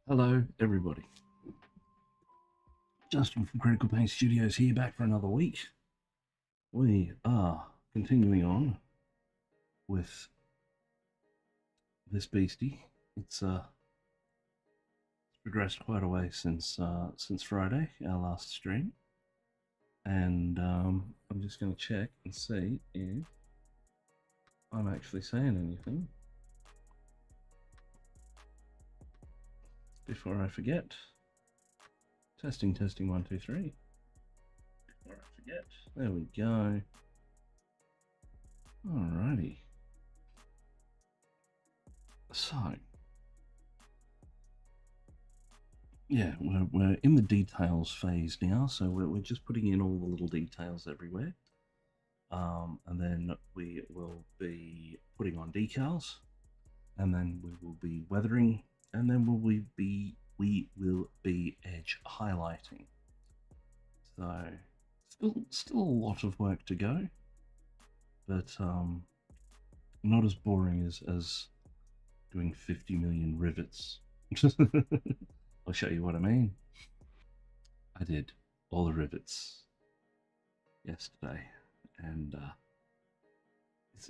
Hello, everybody. Justin from Critical Pain Studios here, back for another week. We are continuing on with this beastie. It's progressed quite a way since Friday, our last stream, and I'm just going to check and see if I'm actually saying anything before I forget. Testing, 1, 2, 3. Before I forget. There we go. Alrighty. So, yeah, we're in the details phase now, so we're just putting in all the little details everywhere. And then we will be putting on decals, and then we will be weathering, and then we will be edge highlighting. So still a lot of work to go, but not as boring as doing 50 million rivets. I'll show you what I mean. I did all the rivets yesterday, and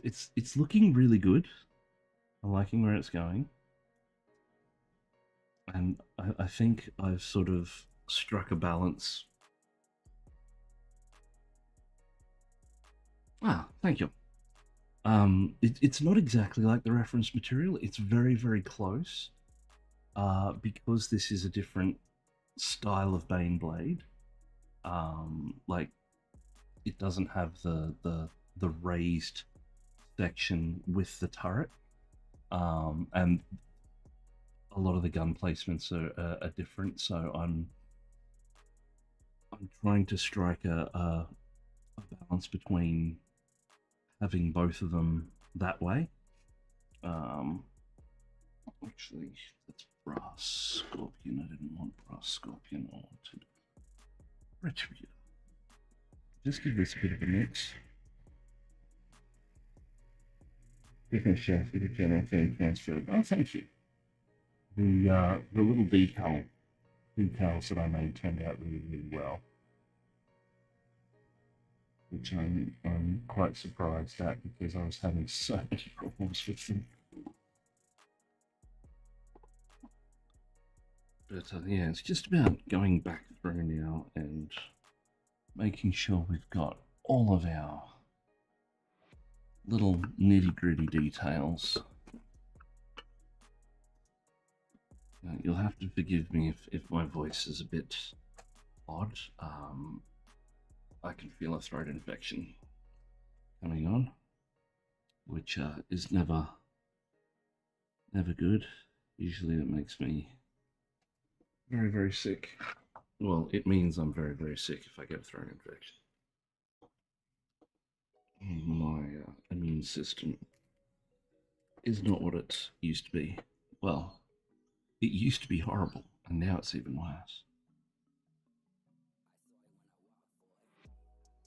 it's looking really good. I'm liking where it's going, and I think I've sort of struck a balance. Thank you. It's not exactly like the reference material. It's very close. Because this is a different style of Baneblade. Like it doesn't have the raised section with the turret, and a lot of the gun placements are different. So I'm trying to strike a balance between having both of them that way. Actually, that's brass scorpion. I didn't want brass scorpion. I wanted retributor. Just give this a bit of a mix. Different chef, the general thing transferred. Oh, thank you. The little decals that I made turned out really well, which I'm quite surprised at because I was having so many problems with them. But yeah, it's just about going back through now and making sure we've got all of our little nitty-gritty details. You'll have to forgive me if my voice is a bit odd. I can feel a throat infection coming on, which is never good. Usually it makes me very sick. Well, it means I'm very sick if I get a throat infection. My immune system is not what it used to be. Well, it used to be horrible, and now it's even worse.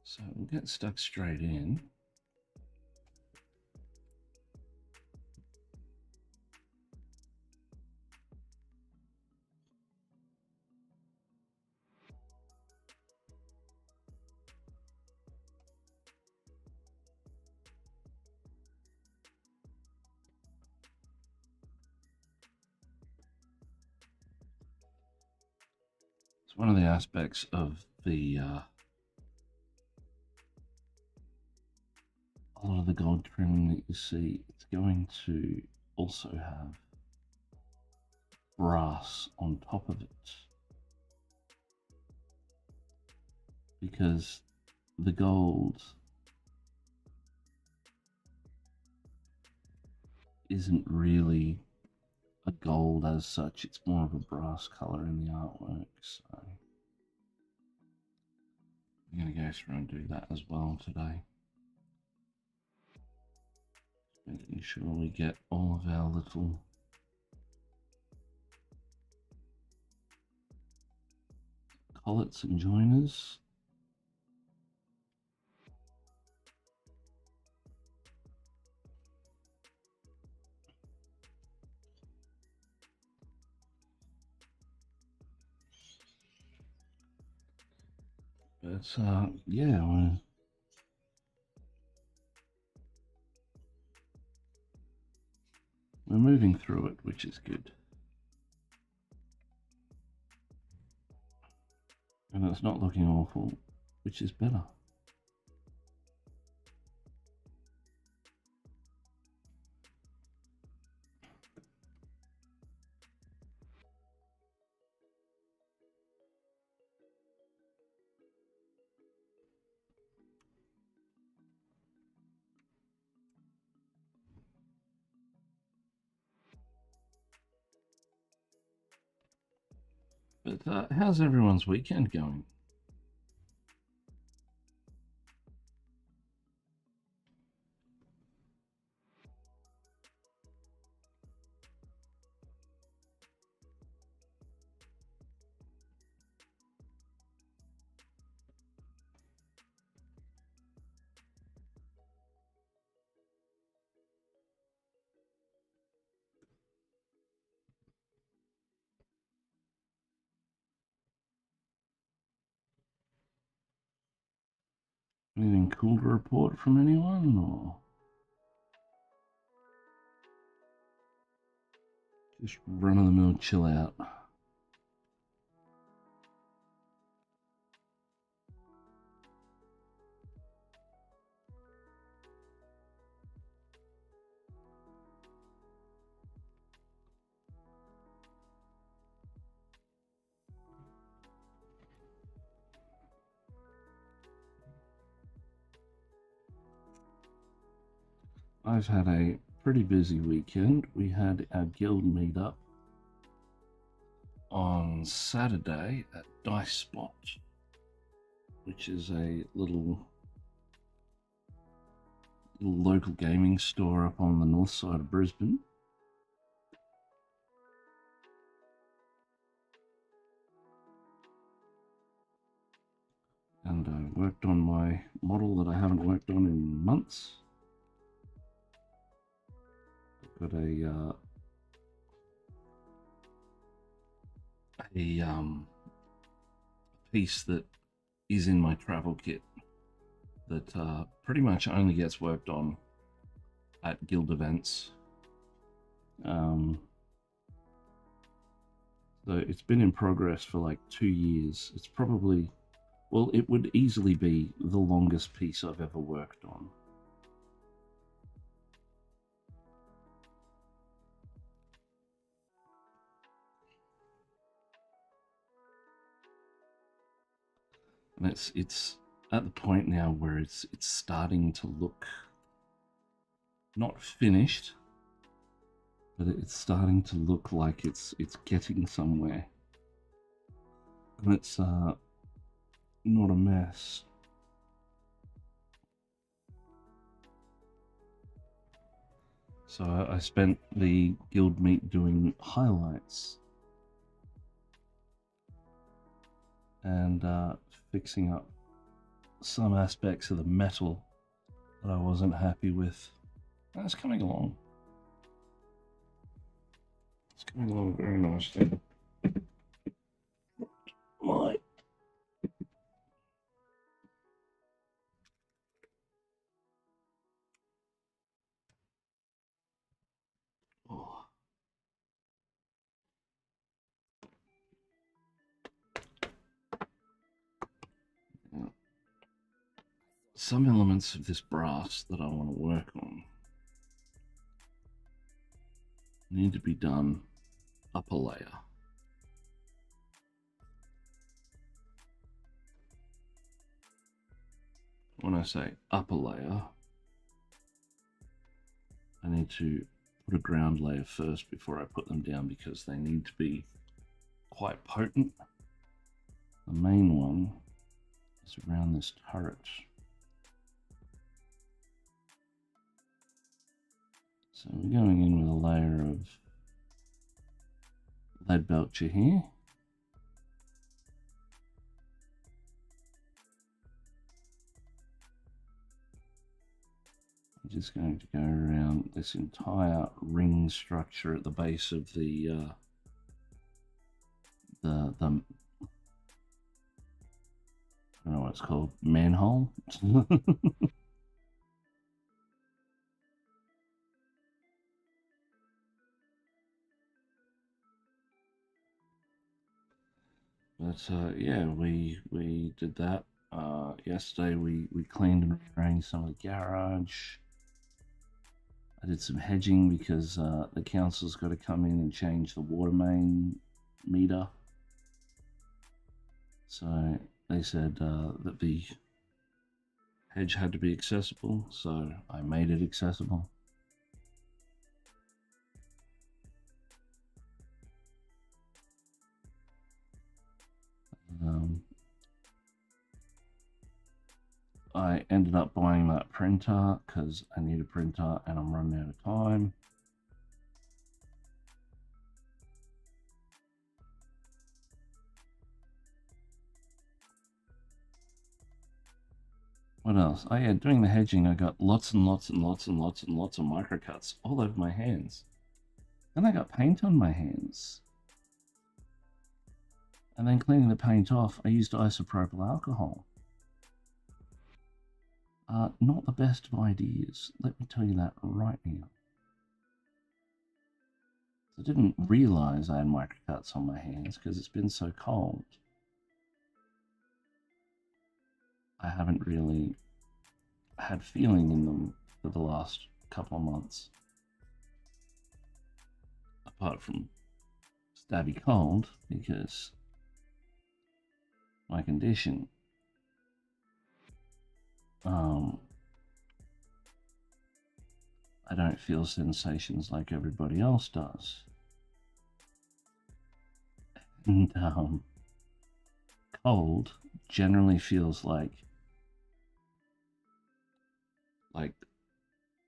So we'll get stuck straight in. It's one of the aspects of the a lot of the gold trimming that you see. It's going to also have brass on top of it, because the gold isn't really a gold as such. It's more of a brass color in the artwork. So I'm going to go through and do that as well today. Making sure we get all of our little collets and joiners. But yeah, we're moving through it, which is good. And it's not looking awful, which is better. But how's everyone's weekend going? Anything cool to report from anyone, or just run-of-the-mill chill out? I've had a pretty busy weekend. We had our guild meetup on Saturday at Dice Spot, which is a little local gaming store up on the north side of Brisbane. And I worked on my model that I haven't worked on in months. I've got a piece that is in my travel kit that pretty much only gets worked on at guild events. So it's been in progress for like 2 years. It's probably, well, it would easily be the longest piece I've ever worked on. And it's at the point now where it's starting to look not finished, but it's starting to look like it's getting somewhere. And it's not a mess. So I spent the guild meet doing highlights and fixing up some aspects of the metal that I wasn't happy with. That's coming along. It's coming along very nicely. My oh. Yeah. Some elements of this brass that I want to work on need to be done upper layer. When I say upper layer, I need to put a ground layer first before I put them down because they need to be quite potent. The main one is around this turret. So we're going in with a layer of lead belcher here. I'm just going to go around this entire ring structure at the base of the don't know what it's called, manhole. But yeah, we did that. Yesterday we cleaned and rearranged some of the garage. I did some hedging because the council's got to come in and change the water main meter. So they said that the hedge had to be accessible, so I made it accessible. I ended up buying that printer because I need a printer and I'm running out of time. What else? Oh yeah, doing the hedging, I got lots and lots and lots and lots and lots of microcuts all over my hands. Then I got paint on my hands. And then cleaning the paint off, I used isopropyl alcohol. Not the best of ideas. Let me tell you that right now. I didn't realize I had microcuts on my hands because it's been so cold. I haven't really had feeling in them for the last couple of months. Apart from stabby cold, because my condition, I don't feel sensations like everybody else does. And cold generally feels like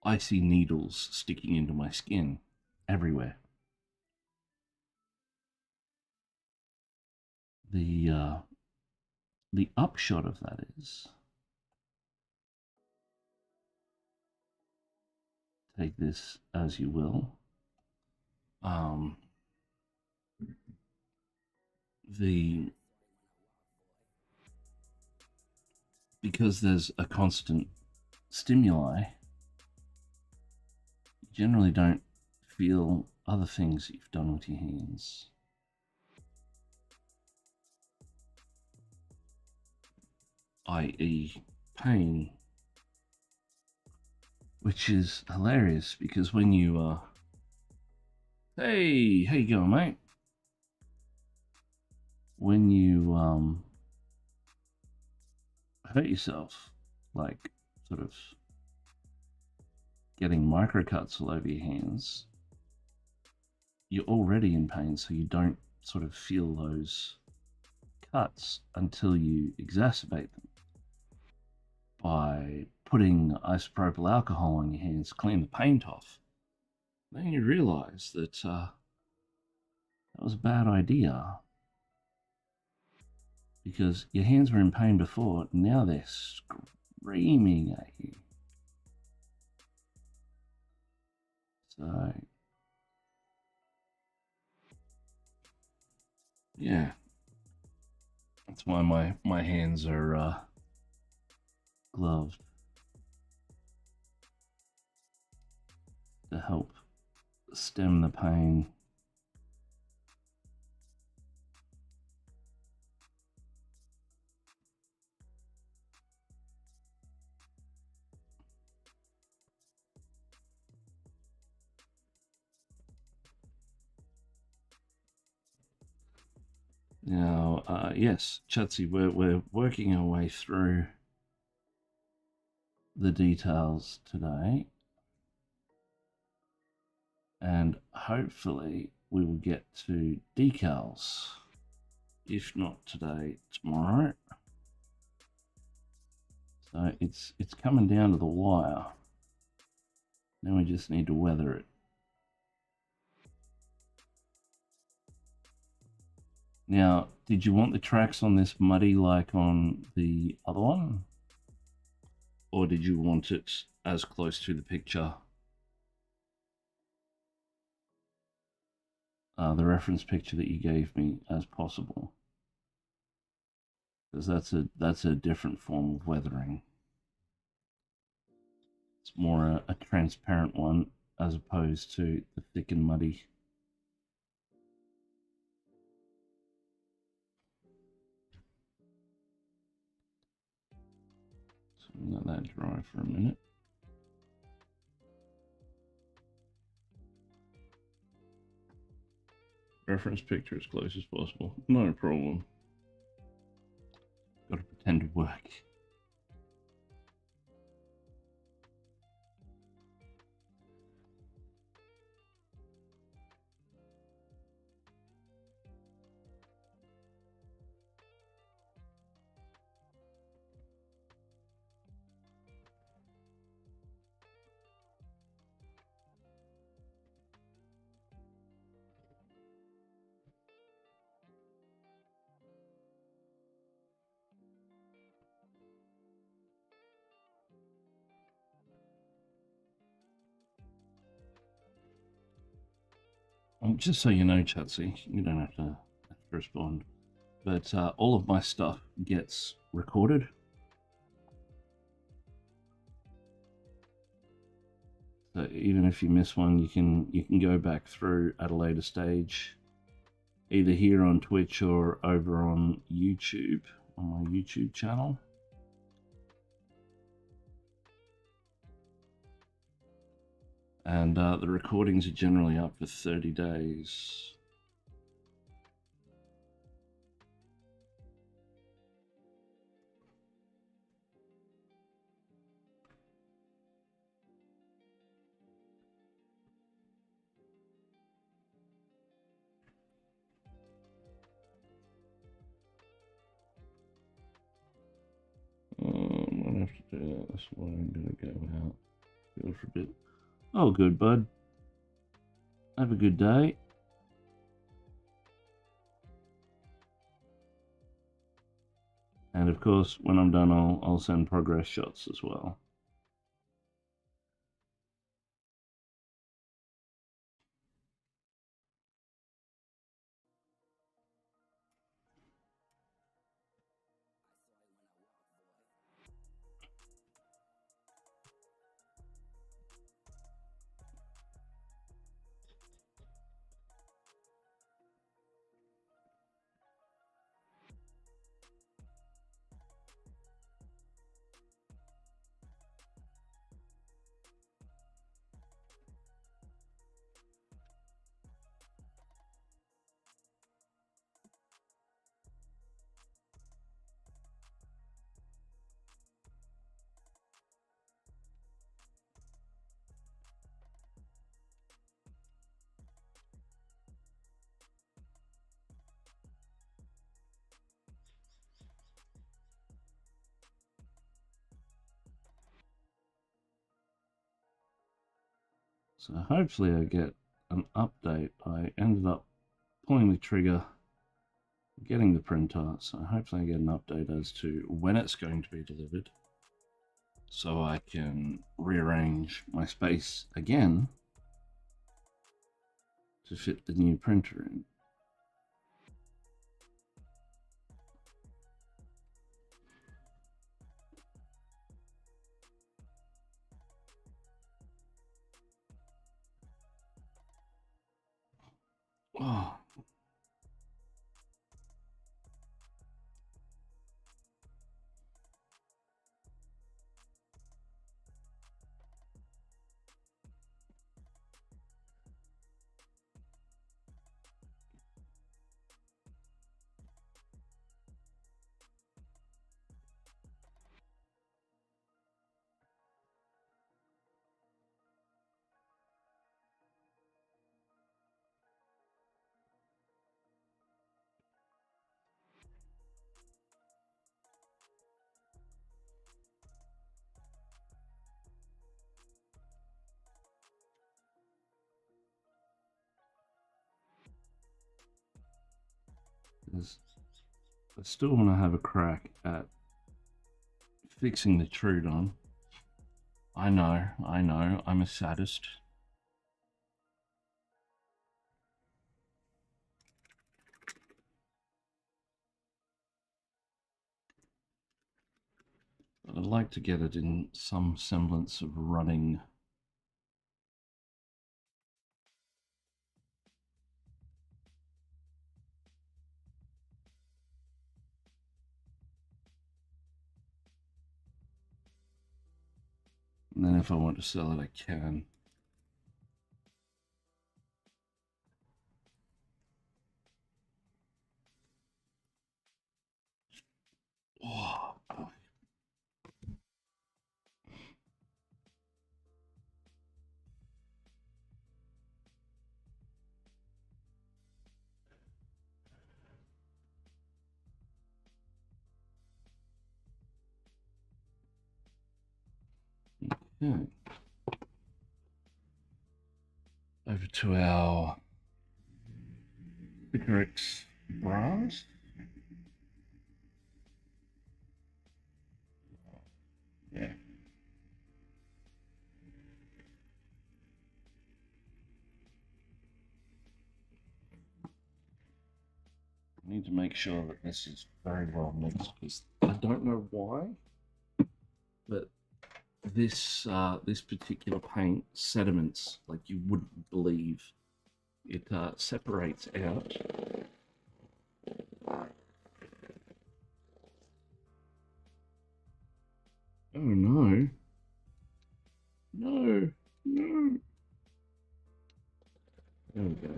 icy needles sticking into my skin everywhere. The upshot of that is, take this as you will. Because there's a constant stimuli, you generally don't feel other things that you've done with your hands. I.e. pain, which is hilarious because when you hey, how you going, mate? When you hurt yourself, like sort of getting microcuts all over your hands, you're already in pain, so you don't sort of feel those cuts until you exacerbate them by putting isopropyl alcohol on your hands, clean the paint off. Then you realize that that was a bad idea because your hands were in pain before, now they're screaming at you. So, yeah, that's why my hands are gloved to help stem the pain. Now, yes, Chatsy, we're working our way through the details today, and hopefully we will get to decals, if not today, tomorrow. So it's coming down to the wire. Now we just need to weather it. Now, did you want the tracks on this muddy like on the other one? Or did you want it as close to the picture, the reference picture that you gave me, as possible? because that's a different form of weathering. It's more a transparent one as opposed to the thick and muddy. So let that dry for a minute. Reference picture as close as possible. No problem. Got to pretend to work. Just so you know, Chatsy, you don't have to respond, but all of my stuff gets recorded. So even if you miss one, you can go back through at a later stage, either here on Twitch or over on YouTube, on my YouTube channel. And the recordings are generally up for 30 days. I'm gonna have to do that. That's why I'm gonna go out. Go for a bit. Oh, good, bud. Have a good day. And of course, when I'm done, I'll send progress shots as well. So hopefully I get an update. I ended up pulling the trigger, getting the printer, so hopefully I get an update as to when it's going to be delivered, so I can rearrange my space again to fit the new printer in. Oh. I still want to have a crack at fixing the Trudon. I know, I'm a sadist. I'd like to get it in some semblance of running. And then if I want to sell it, I can. Oh, boy. Okay. Over to our Picarix bras. Yeah. I need to make sure that this is very well mixed because I don't know why, but this particular paint sediments like you wouldn't believe. It separates out. Oh no. No. No. There we go.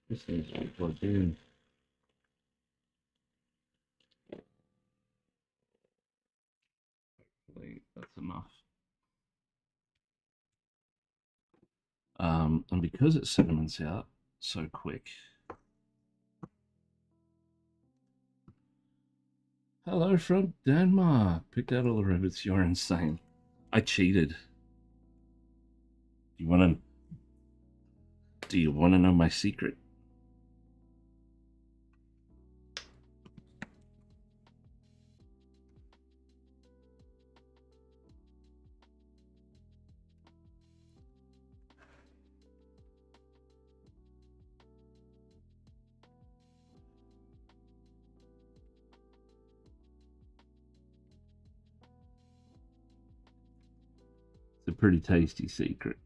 This needs to be plugged in. Hopefully that's enough. And because it sediments out so quick. Hello from Denmark. Picked out all the rabbits. You're insane. I cheated. Do you want to know my secret? It's a pretty tasty secret.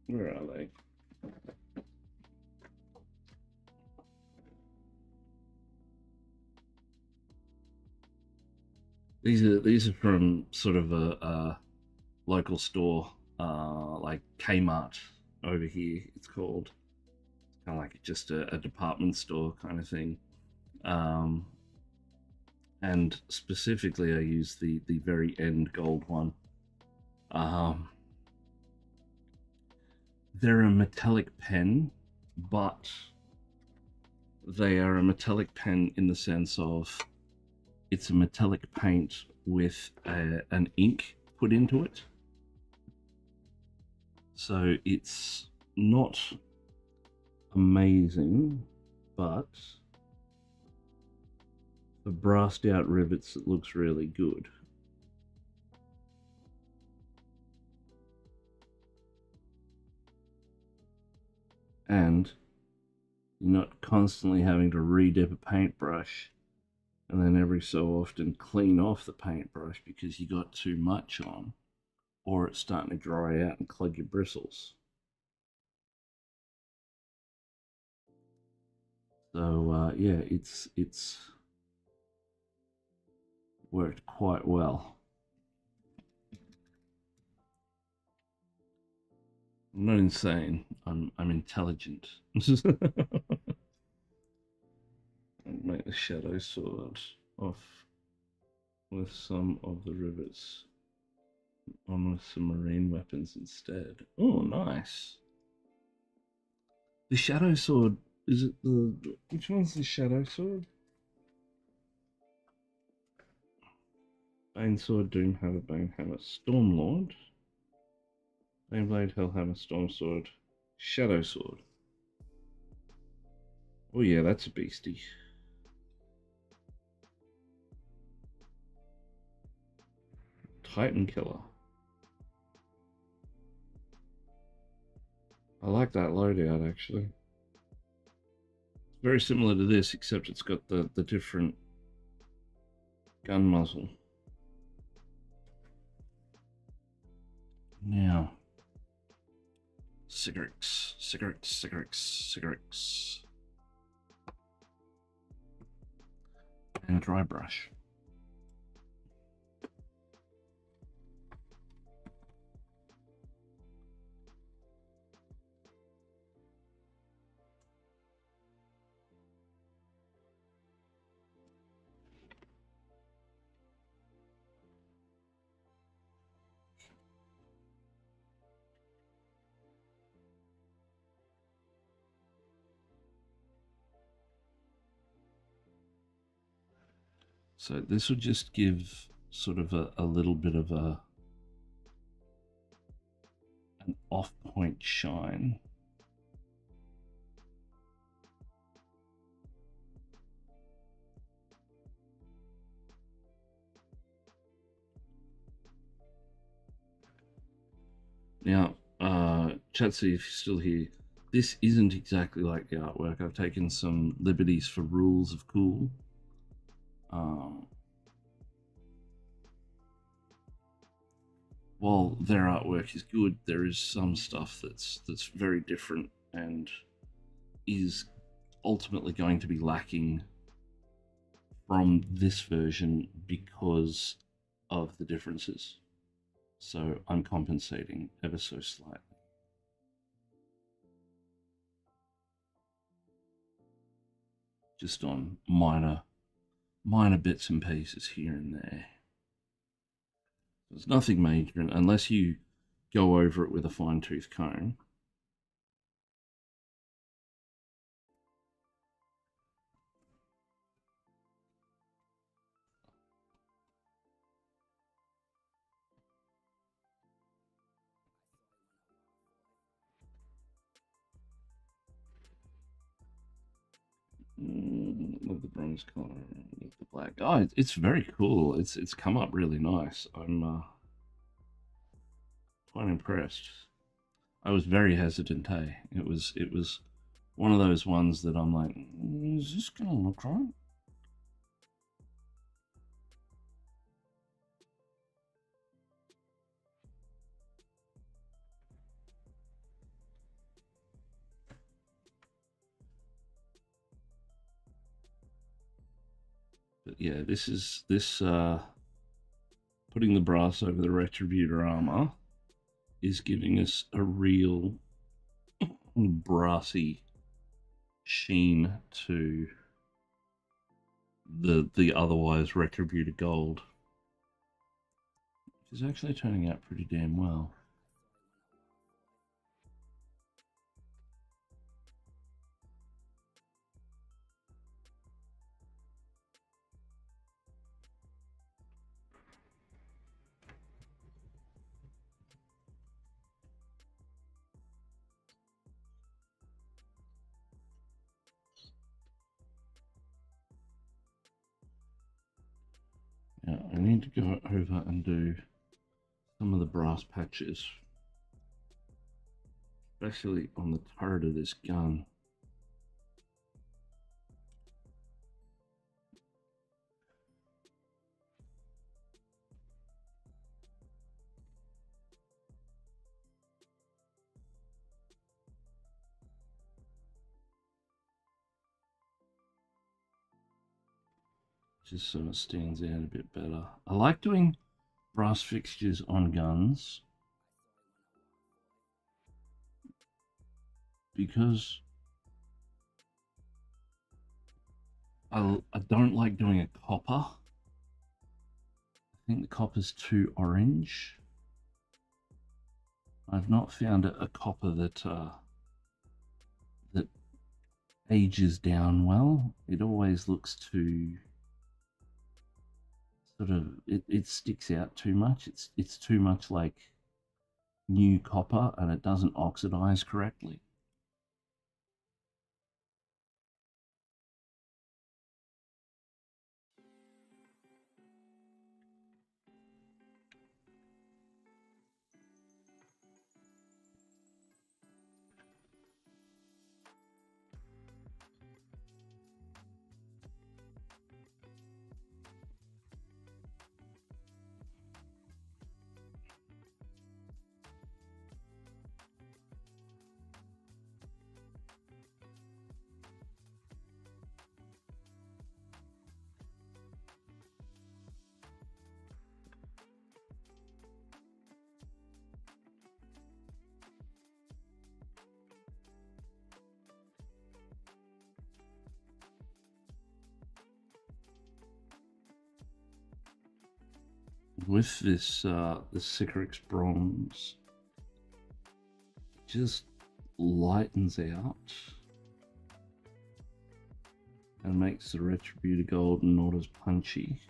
Where are they? These are from sort of a local store, like Kmart over here. It's called. It's kind of like just a department store kind of thing. Um, and specifically, I use the very end gold one. Um, they're a metallic pen, but they are a metallic pen in the sense of it's a metallic paint with an ink put into it. So it's not amazing, but for brassed out rivets, it looks really good. And you're not constantly having to re-dip a paintbrush and then every so often clean off the paintbrush because you got too much on, or it's starting to dry out and clog your bristles. So yeah, it's worked quite well. I'm not insane. I'm intelligent. Make the shadow sword off with some of the rivets on with some marine weapons instead. Oh, nice. The shadow sword, is it the which one's the shadow sword? Bane sword, Doom hammer, Bane hammer, Stormlord, Baneblade, Hellhammer, Storm sword, Shadow sword. Oh yeah, that's a beastie. Titan Killer. I like that loadout actually. It's very similar to this, except it's got the different gun muzzle. Now, cigarettes, cigarettes, cigarettes, cigarettes. And a dry brush. So this will just give sort of a little bit of an off-point shine. Now, Chatsy, if you're still here, this isn't exactly like the artwork. I've taken some liberties for rules of cool. While their artwork is good, there is some stuff that's very different and is ultimately going to be lacking from this version because of the differences. So I'm compensating ever so slightly. Just on minor bits and pieces here and there. There's nothing major unless you go over it with a fine-tooth comb. Love the bronze color, love the black. Oh, it's very cool. It's come up really nice. I'm quite impressed. I was very hesitant. Hey, it was one of those ones that I'm like, is this gonna look right? But yeah, this putting the brass over the retributor armor is giving us a real brassy sheen to the otherwise retributor gold, which is actually turning out pretty damn well. Now I need to go over and do some of the brass patches, especially on the turret of this gun. Just so it stands out a bit better. I like doing brass fixtures on guns because I don't like doing a copper. I think the copper's too orange. I've not found a copper that that ages down well. It always looks too sort of it sticks out too much. It's too much like new copper and it doesn't oxidize correctly. with this this Sycorax bronze, just lightens out and makes the Retributor gold not as punchy.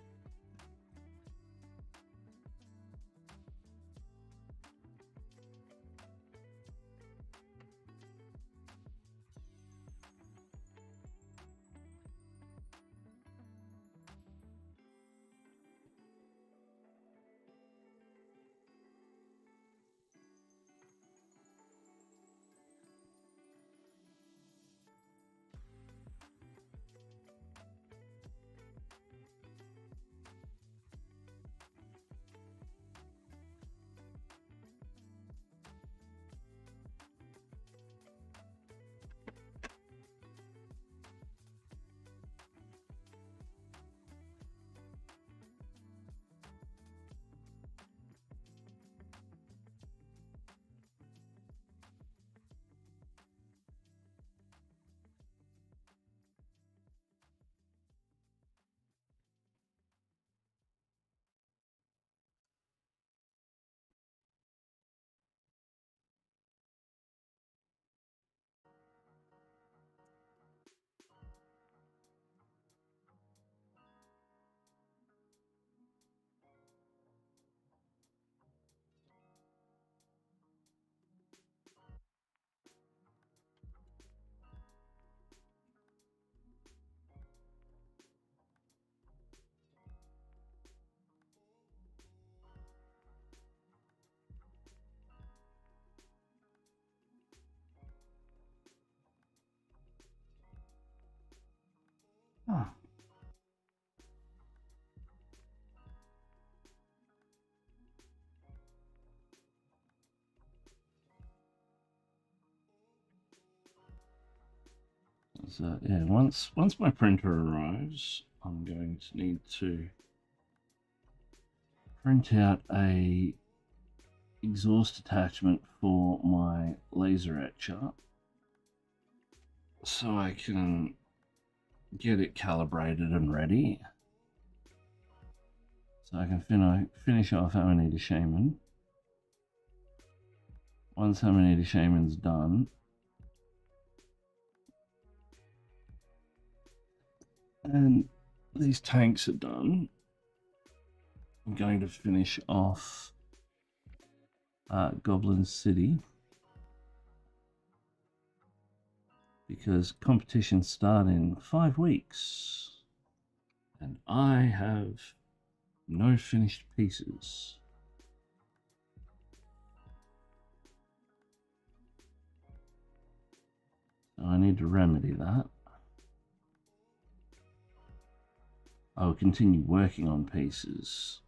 Ah. So yeah, once my printer arrives, I'm going to need to print out a exhaust attachment for my laser etcher so I can get it calibrated and ready. So I can finish off Amanita Shaman. Once Amanita Shaman's done, and these tanks are done, I'm going to finish off Goblin City, because competitions start in 5 weeks and I have no finished pieces. So I need to remedy that. I will continue working on pieces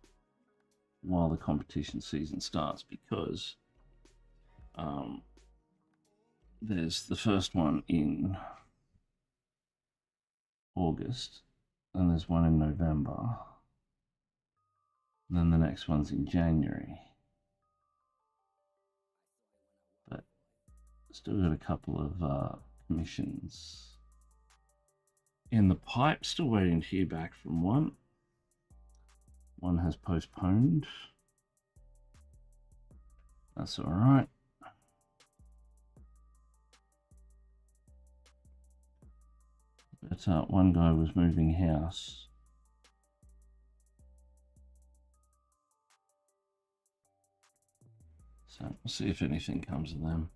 while the competition season starts, because there's the first one in August, and there's one in November, and then the next one's in January. But still got a couple of commissions in the pipe, still waiting to hear back from one. One has postponed. That's all right. But one guy was moving house. So we'll see if anything comes of them.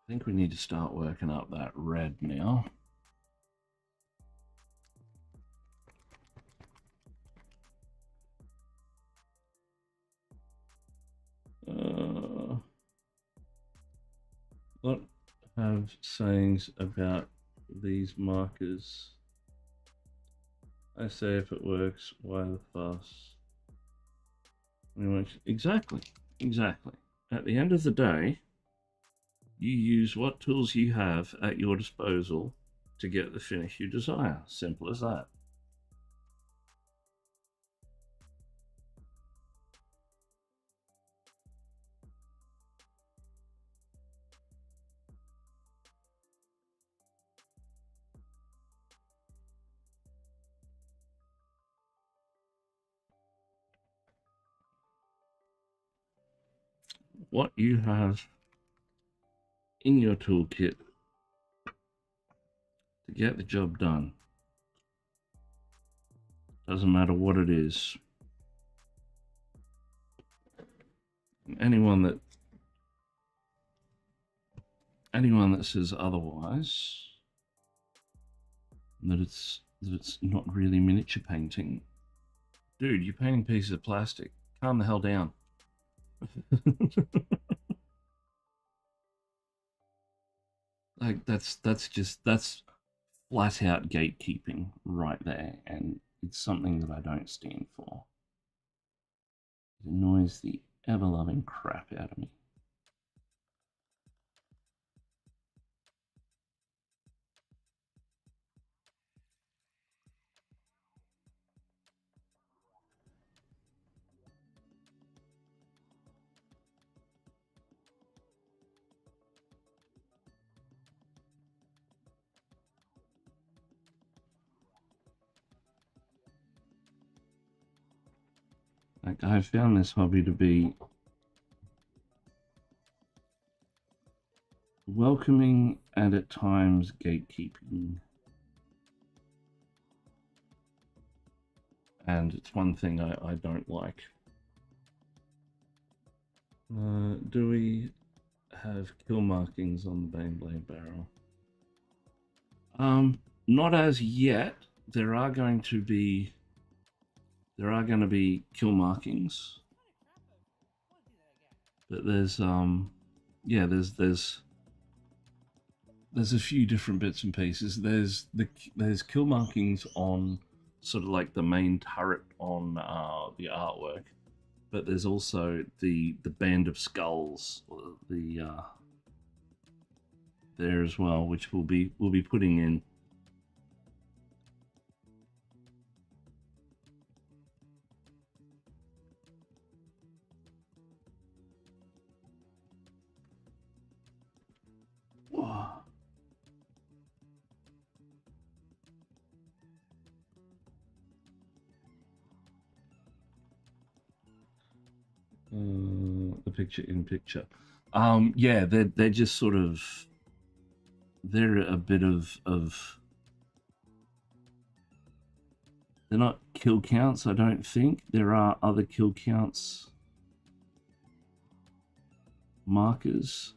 I think we need to start working up that red now. What have sayings about these markers? I say if it works, why the fuss? Exactly. Exactly. At the end of the day, you use what tools you have at your disposal to get the finish you desire. Simple as that. What you have in your toolkit to get the job done. Doesn't matter what it is. Anyone that says otherwise, that it's not really miniature painting, dude, you're painting pieces of plastic. Calm the hell down. Like that's flat out gatekeeping right there, and it's something that I don't stand for. It annoys the ever loving crap out of me. Like, I've found this hobby to be welcoming and at times gatekeeping. And it's one thing I don't like. Do we have kill markings on the Baneblade barrel? Not as yet. There are going to be kill markings, but there's yeah, there's a few different bits and pieces. There's kill markings on sort of like the main turret on the artwork, but there's also the band of skulls, there as well, which we'll be putting in. The picture in picture. Yeah, they're just sort of, they're a bit of they're not kill counts, I don't think. There are other kill counts markers.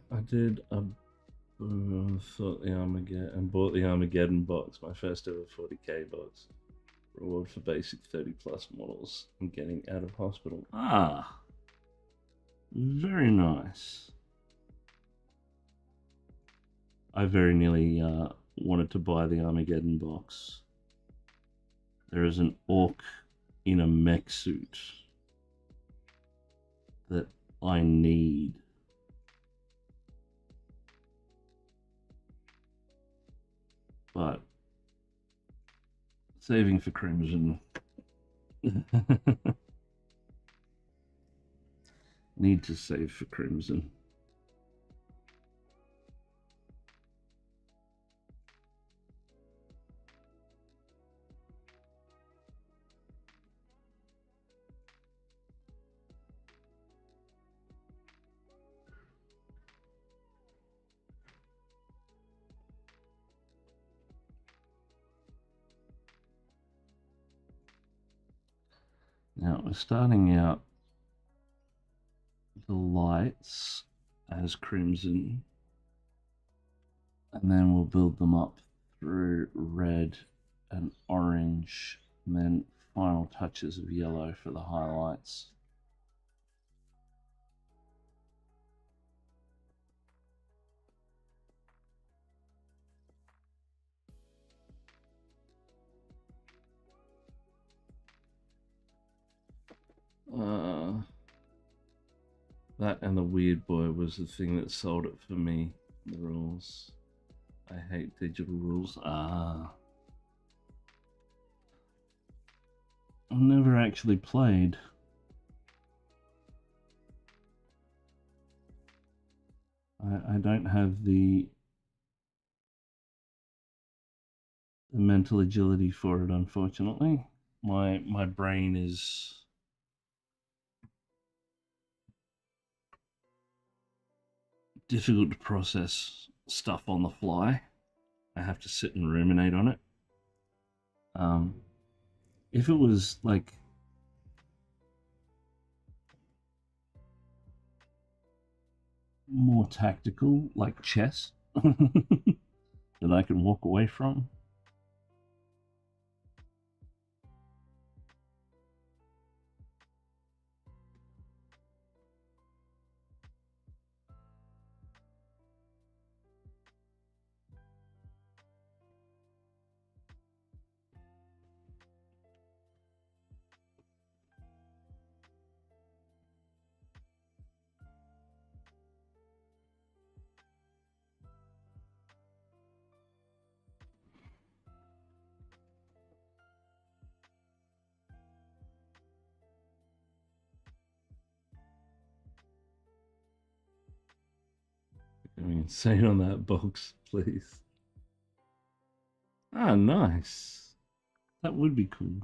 I did thought the Armageddon and bought the Armageddon box, my first ever 40k box. Reward for basic 30 plus models and getting out of hospital. Ah, very nice. I very nearly wanted to buy the Armageddon box. There is an orc in a mech suit that I need. But saving for Crimson. Need to save for Crimson. Now we're starting out the lights as Crimson, and then we'll build them up through red and orange, and then final touches of yellow for the highlights. That and the Weird Boy was the thing that sold it for me. The rules. I hate digital rules. I've never actually played. I don't have the mental agility for it, unfortunately. My brain is difficult to process stuff on the fly. I have to sit and ruminate on it. If it was like more tactical, like chess, that I can walk away from, I mean, say it on that box, please. Ah, nice. That would be cool.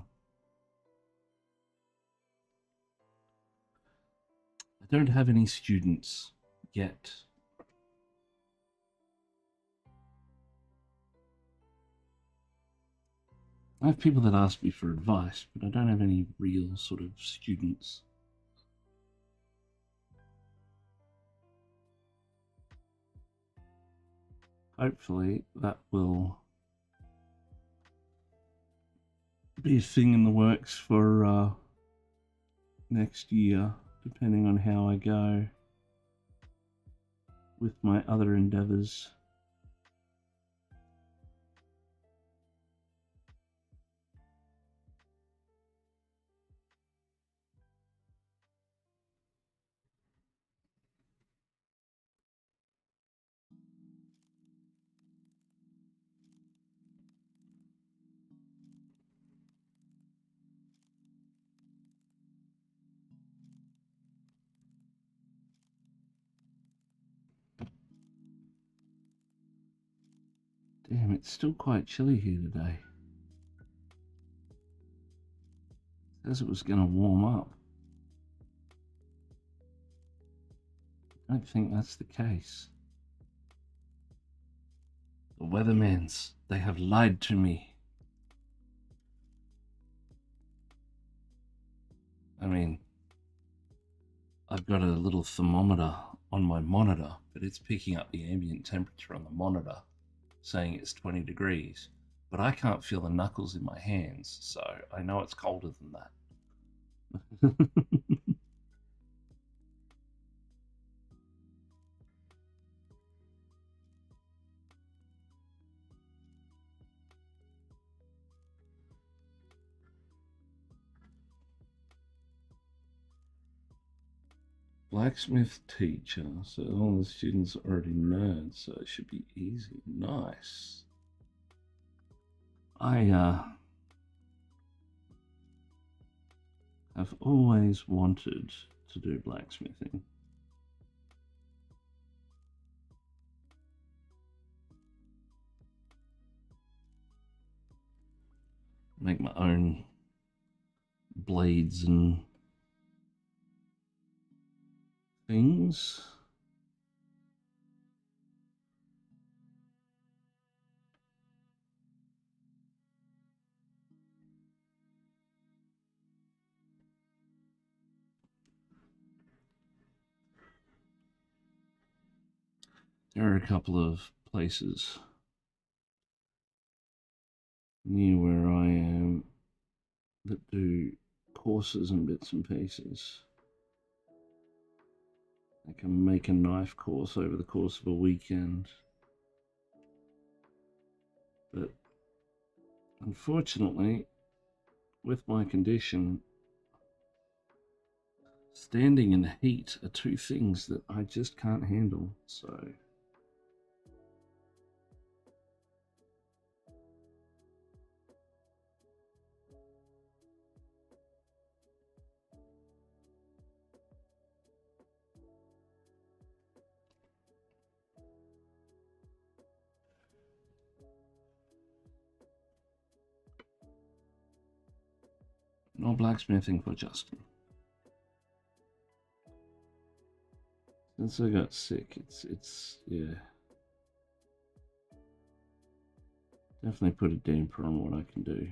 I don't have any students yet. I have people that ask me for advice, but I don't have any real sort of students. Hopefully that will be a thing in the works for next year, depending on how I go with my other endeavors. Damn, it's still quite chilly here today. It says it was going to warm up. I don't think that's the case. The weathermans, they have lied to me. I mean, I've got a little thermometer on my monitor, but it's picking up the ambient temperature on the monitor, saying it's 20 degrees. But I can't feel the knuckles in my hands, so I know it's colder than that. Blacksmith teacher, so all the students are already nerds, so it should be easy. Nice. I have always wanted to do blacksmithing. Make my own blades and things. There are a couple of places near where I am that do courses and bits and pieces. I can make a knife course over the course of a weekend. But unfortunately, with my condition, standing and heat are two things that I just can't handle, so... No blacksmithing for Justin. Since I got sick, it's yeah. Definitely put a damper on what I can do.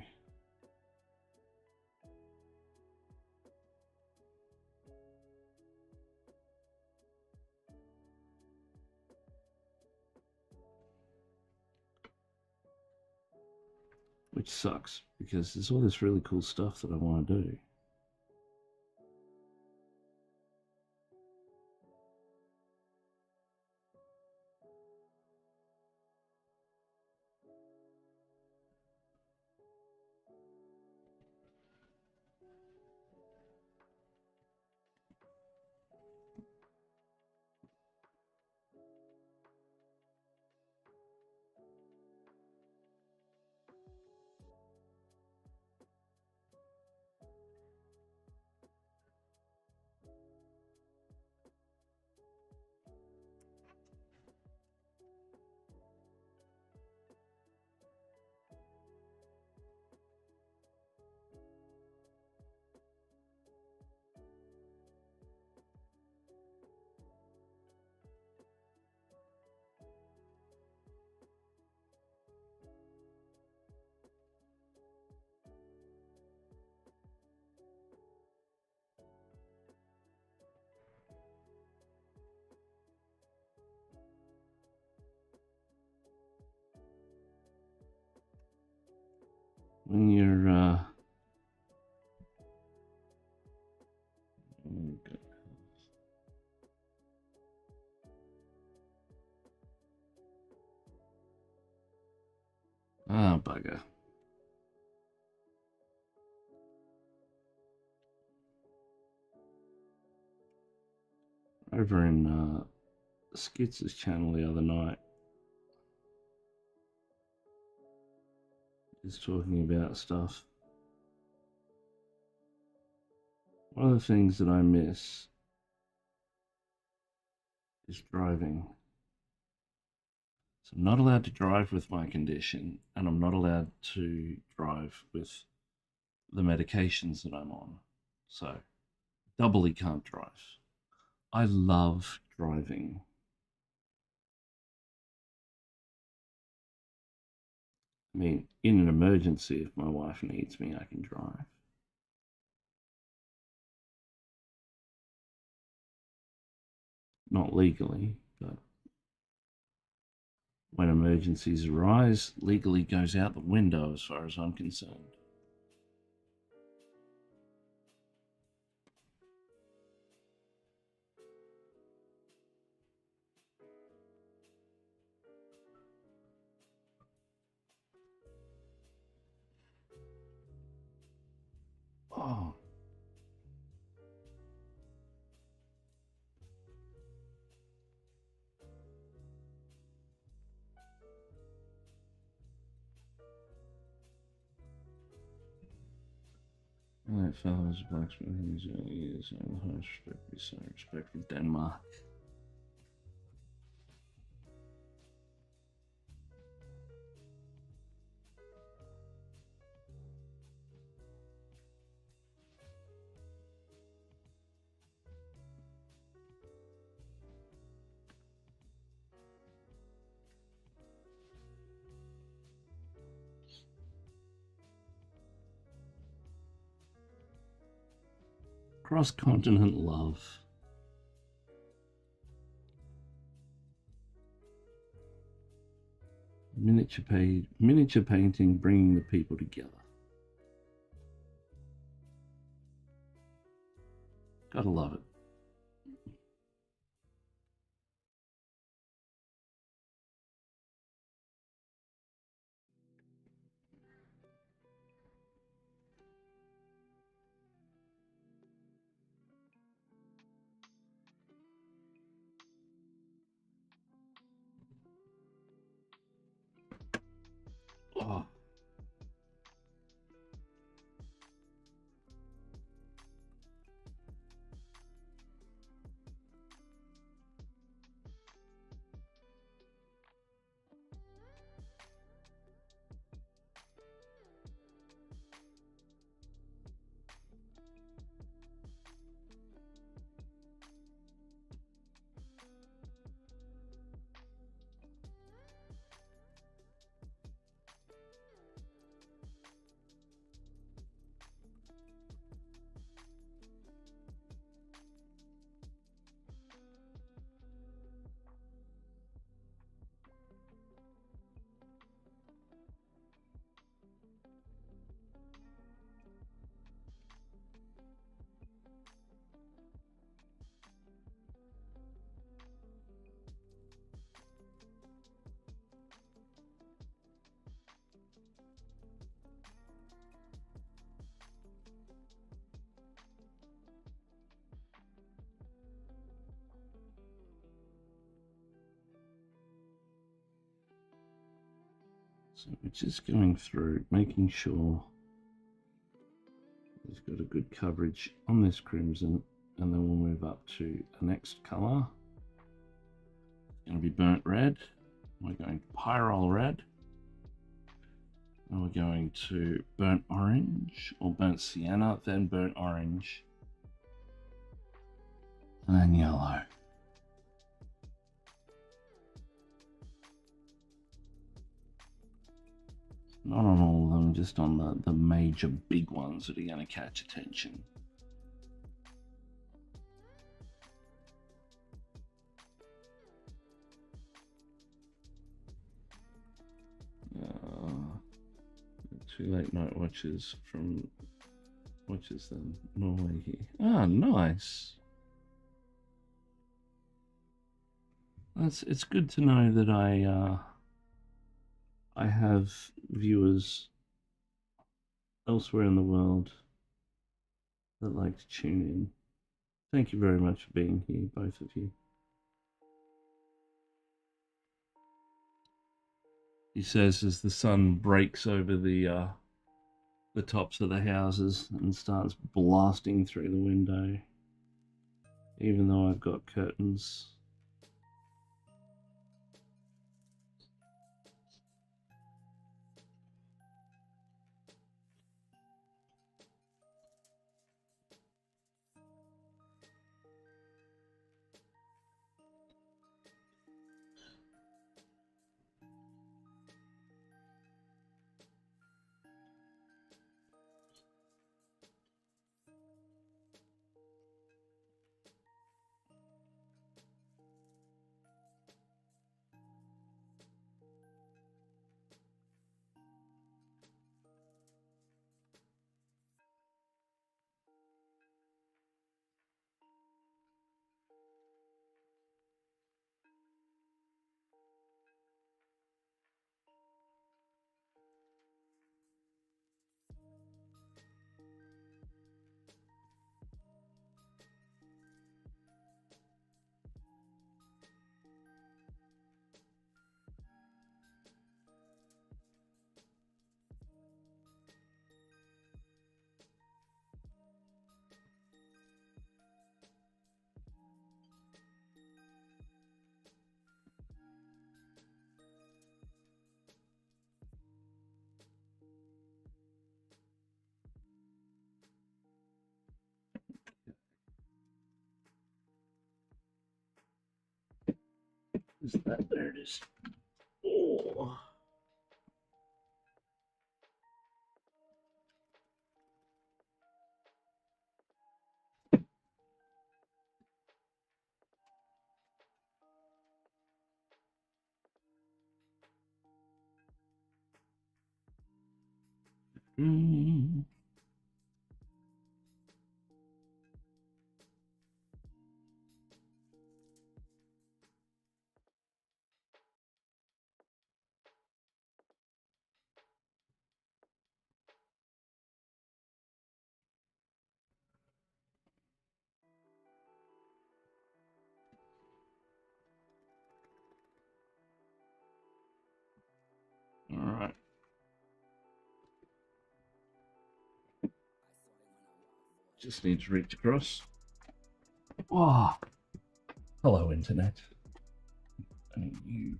Which sucks, because there's all this really cool stuff that I want to do. When you're bugger. Over in Skits' channel the other night, is talking about stuff. One of the things that I miss is driving. So I'm not allowed to drive with my condition, and I'm not allowed to drive with the medications that I'm on. So doubly can't drive. I love driving. I mean, in an emergency, if my wife needs me, I can drive. Not legally, but when emergencies arise, legally goes out the window as far as I'm concerned. Oh. Alright, fellows, blacksmith in his early years, and the highest respect in Denmark. Cross-continent love. Miniature painting, bringing the people together. Gotta love it. Oh. So we're just going through, making sure it's got a good coverage on this crimson, and then we'll move up to the next color. It's going to be burnt red. We're going to pyrrole red. And we're going to burnt orange, or burnt sienna, then burnt orange, and then yellow. Not on all of them, just on the major big ones that are going to catch attention. Two late night watches from watches then Norway here. Ah, nice. It's good to know that I have viewers elsewhere in the world that like to tune in. Thank you very much for being here, both of you. He says as the sun breaks over the tops of the houses and starts blasting through the window, even though I've got curtains. Is that? There it is. Oh. Mm. All right. Just need to reach across. Oh, hello, internet. And you.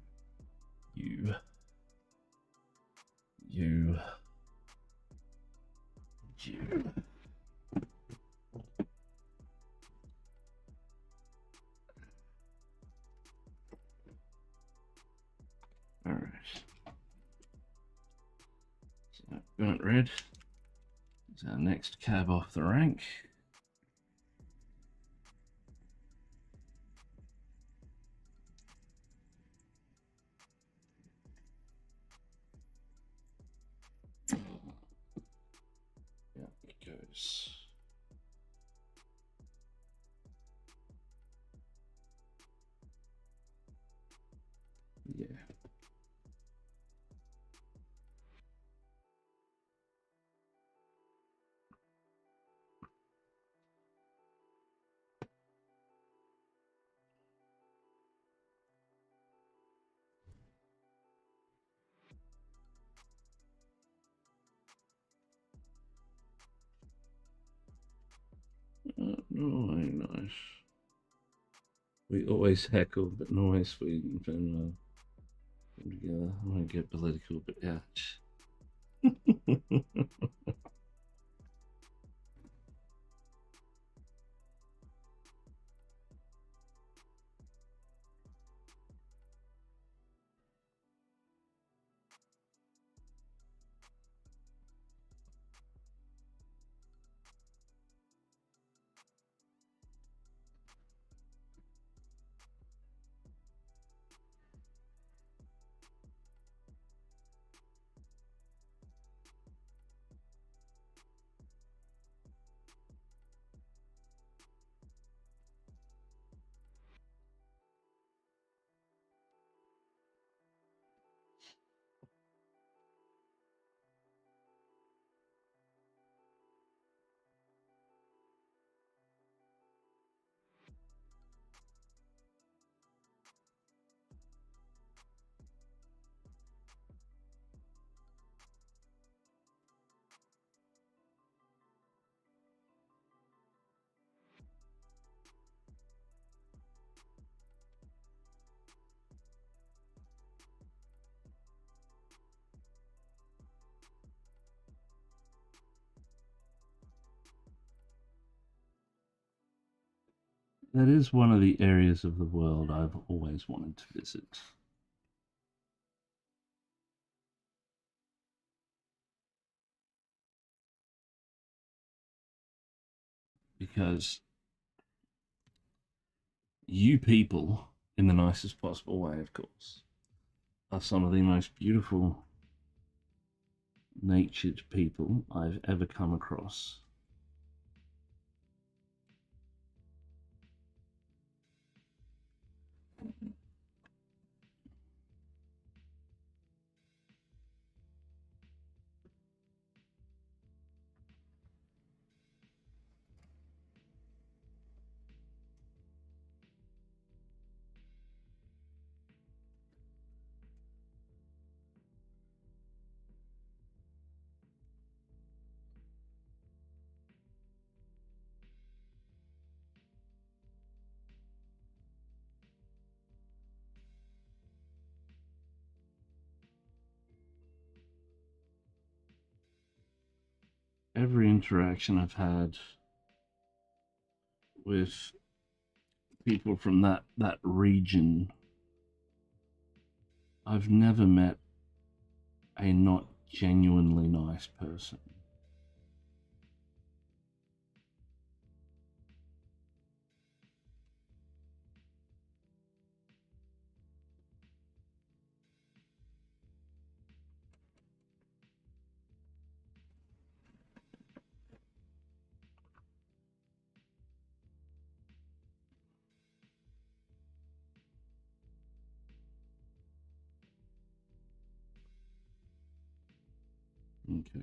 All right. So burnt red is our next cab off the rank. Yeah, it goes. Yeah. No, nice. We always heckle, but no, Sweden, Finland. Together. I want to get political, but ouch. That is one of the areas of the world I've always wanted to visit. Because you people, in the nicest possible way, of course, are some of the most beautiful natured people I've ever come across. Every interaction I've had with people from that region I've never met a not genuinely nice person. Okay.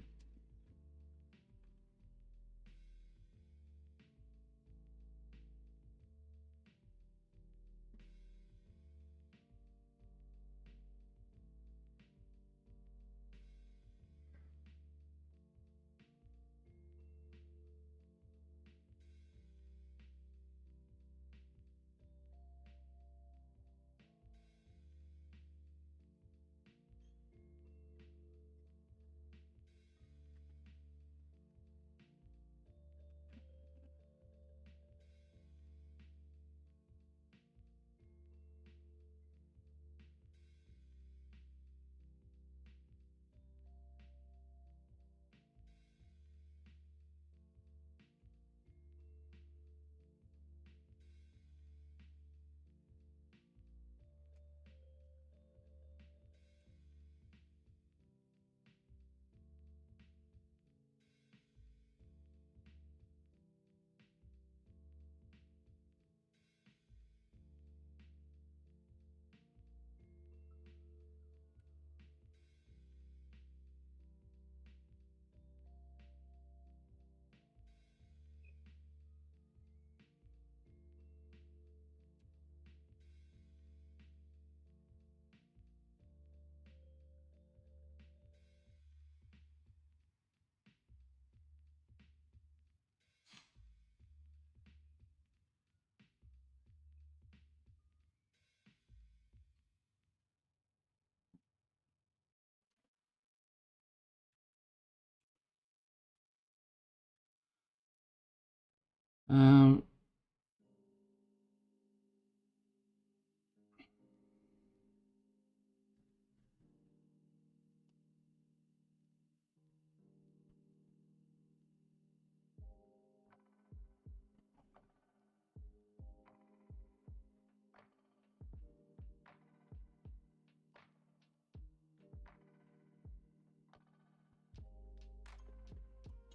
Um,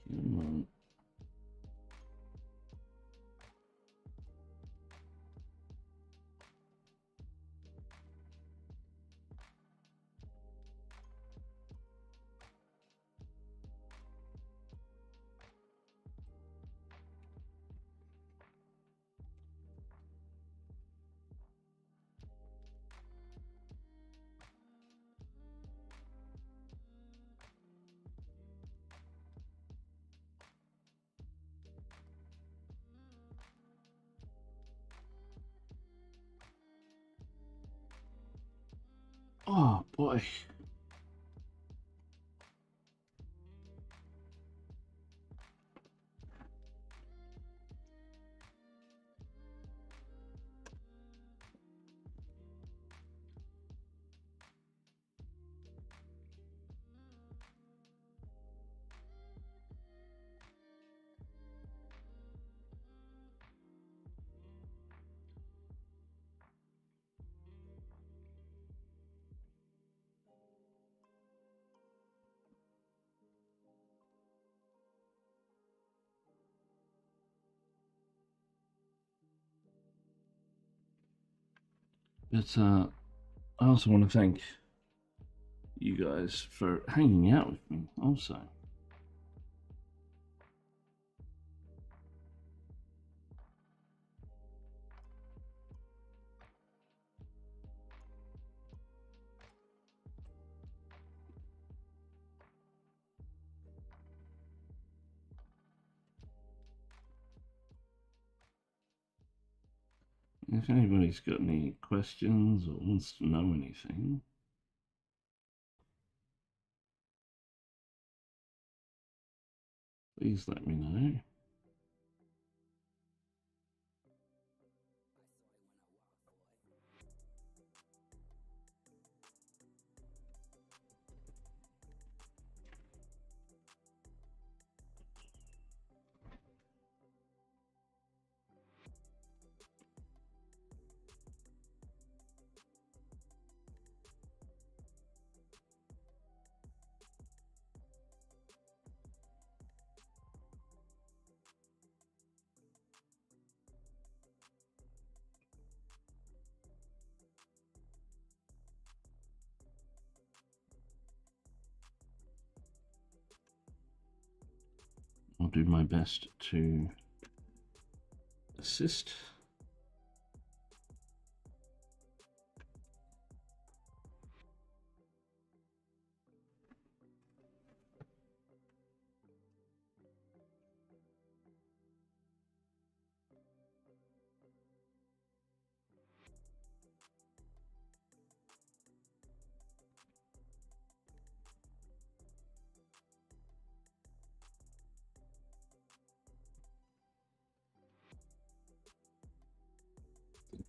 come on. Oh boy. But I also want to thank you guys for hanging out with me also. If anybody's got any questions or wants to know anything, please let me know. do my best to assist.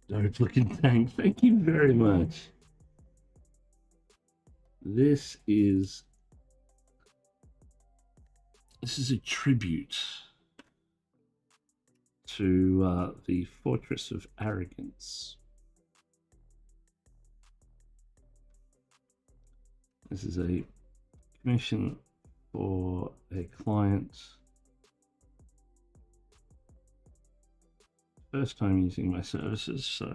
Dope looking tank. Thank you very much. This is a tribute to the Fortress of Arrogance. This is a commission for a client. First time using my services, so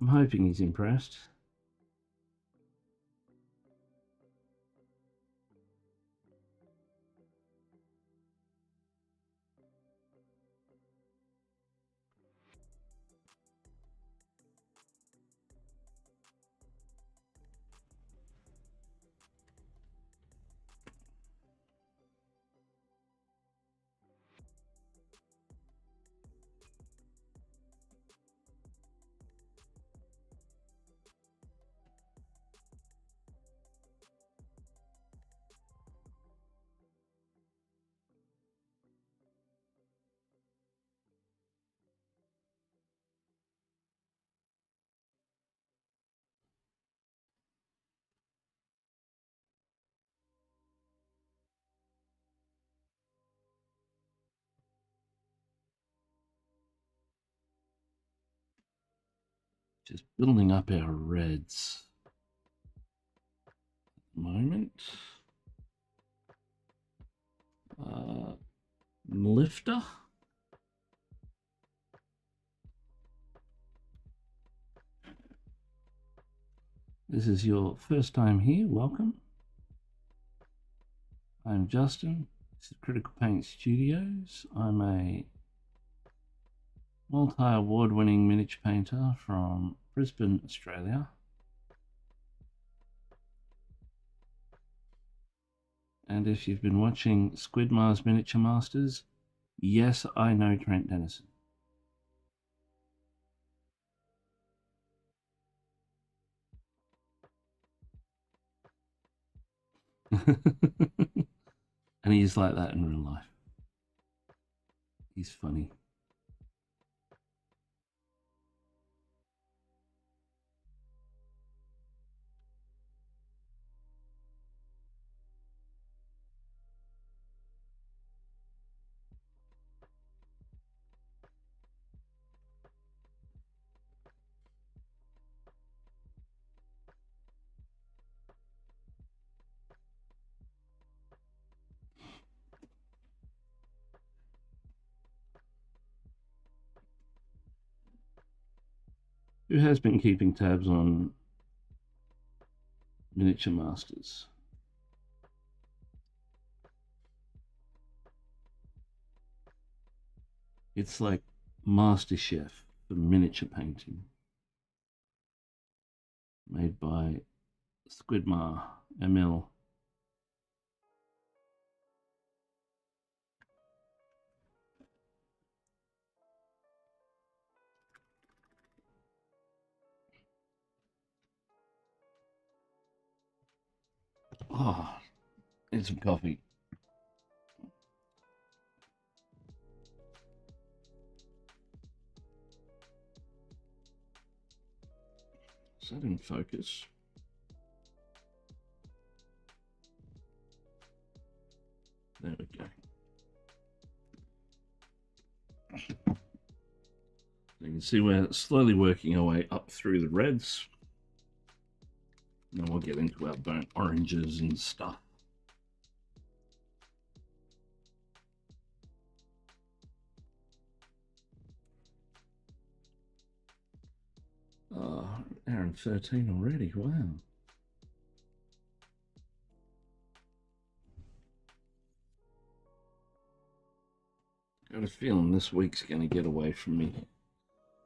I'm hoping he's impressed. Just building up our reds at the moment. Lifter. This is your first time here, welcome. I'm Justin. This is Critical Paint Studios. I'm a multi-award-winning miniature painter from Brisbane, Australia. And if you've been watching Squidmar's Miniature Masters, yes, I know Trent Dennison. And he's like that in real life. He's funny. Who has been keeping tabs on Miniature Masters? It's like MasterChef for miniature painting, made by Squidmar ML. Oh, need some coffee. Is that in focus? There we go. You can see we're slowly working our way up through the reds. Then we'll get into our burnt oranges and stuff. Oh, hour and 13 already, wow. got a feeling this week's going to get away from me,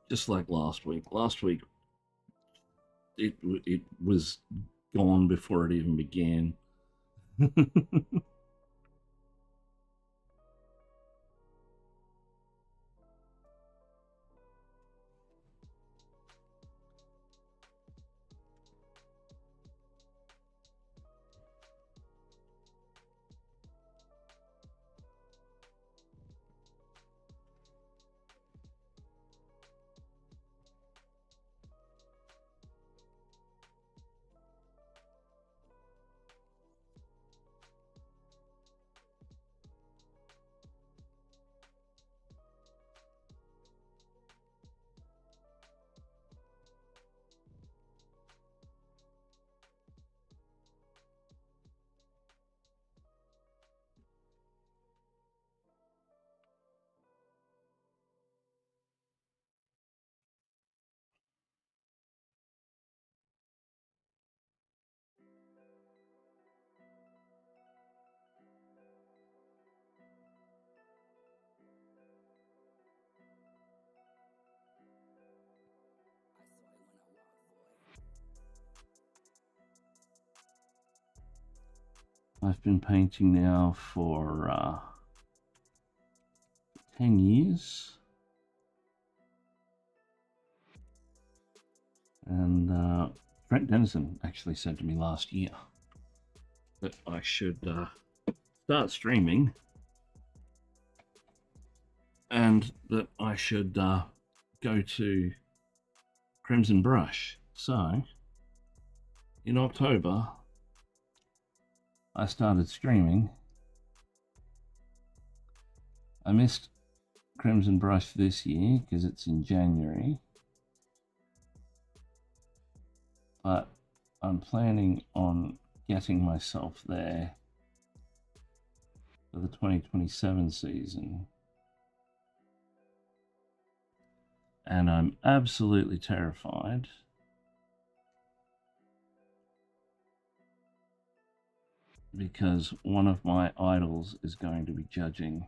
just like last week. Last week, it was gone before it even began. I've been painting now for 10 years. And Brent Dennison actually said to me last year that I should start streaming and that I should go to Crimson Brush. So in October, I started streaming. I missed Crimson Brush this year because it's in January, but I'm planning on getting myself there for the 2027 season. And I'm absolutely terrified because one of my idols is going to be judging.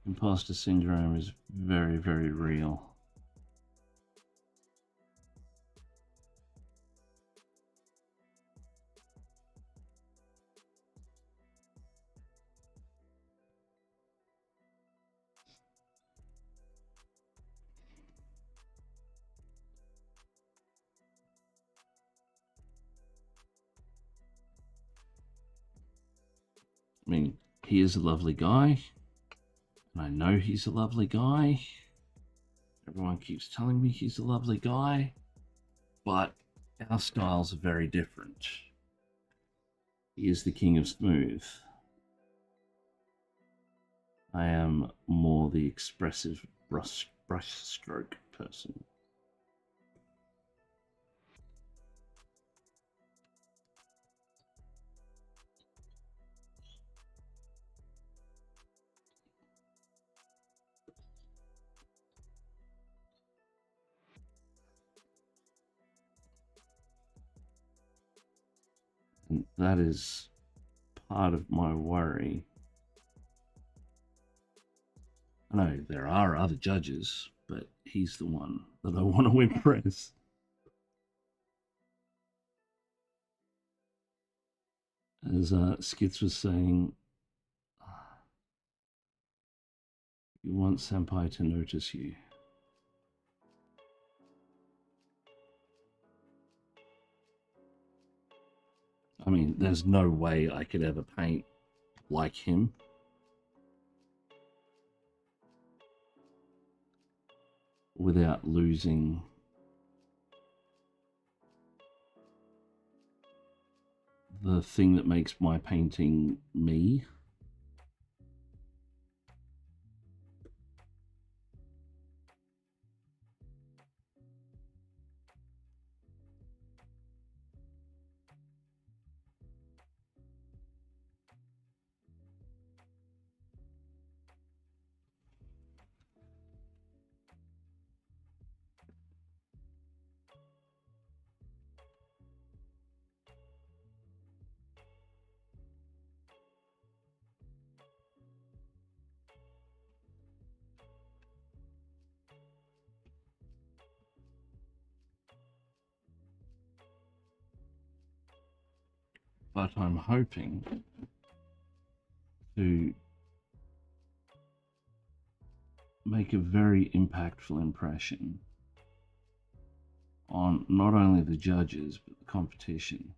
Imposter syndrome is very, very real. I mean, he is a lovely guy, and I know he's a lovely guy. Everyone keeps telling me he's a lovely guy, but our styles are very different. He is the king of smooth. I am more the expressive brush stroke person. And that is part of my worry. I know there are other judges, but he's the one that I want to impress. As Skits was saying, you want Senpai to notice you. I mean, there's no way I could ever paint like him. Without losing the thing that makes my painting me. but I'm hoping to make a very impactful impression on not only the judges but the competition.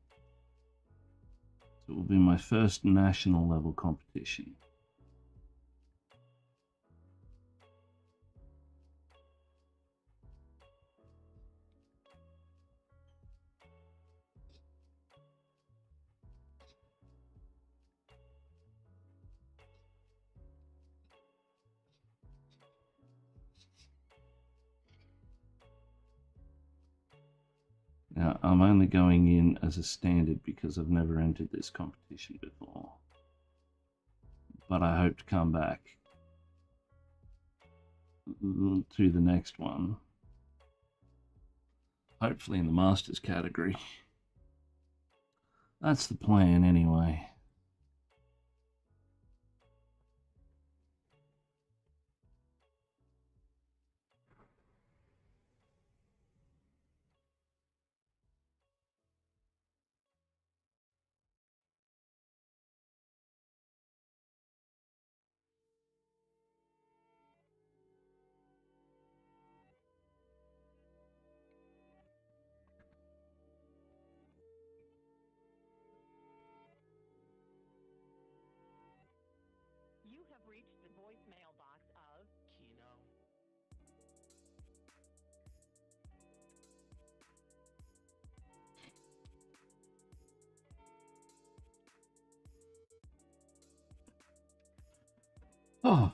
So it will be my first national level competition. Now, I'm only going in as a standard because I've never entered this competition before. But I hope to come back to the next one. Hopefully in the Masters category. That's the plan anyway. You have reached the voicemail box of Kino. Oh,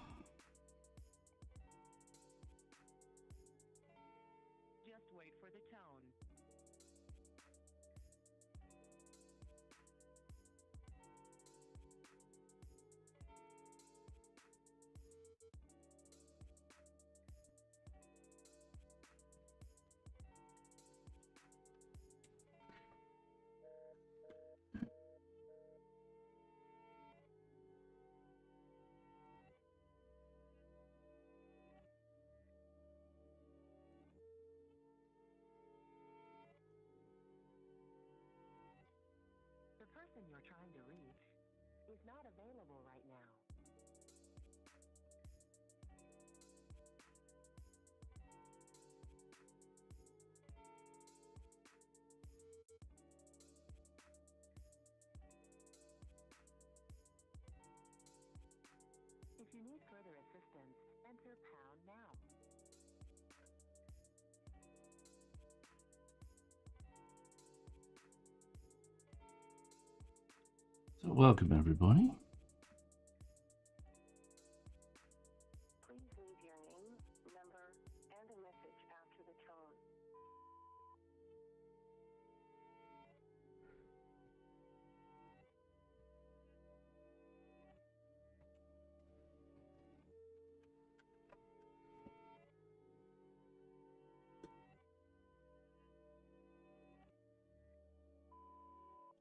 Just wait for the tone. The person you're trying to reach is not available right now. If you need further assistance, enter pound now. so welcome everybody. Please leave your name, number, and a message after the tone.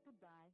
Goodbye.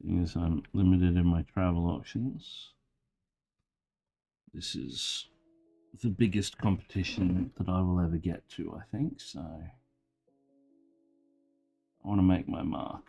Seeing as I'm limited in my travel options, This is the biggest competition that I will ever get to, I think, so I want to make my mark.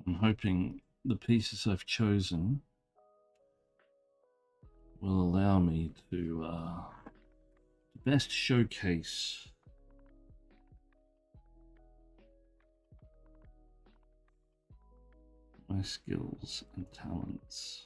I'm hoping the pieces I've chosen will allow me to best showcase my skills and talents.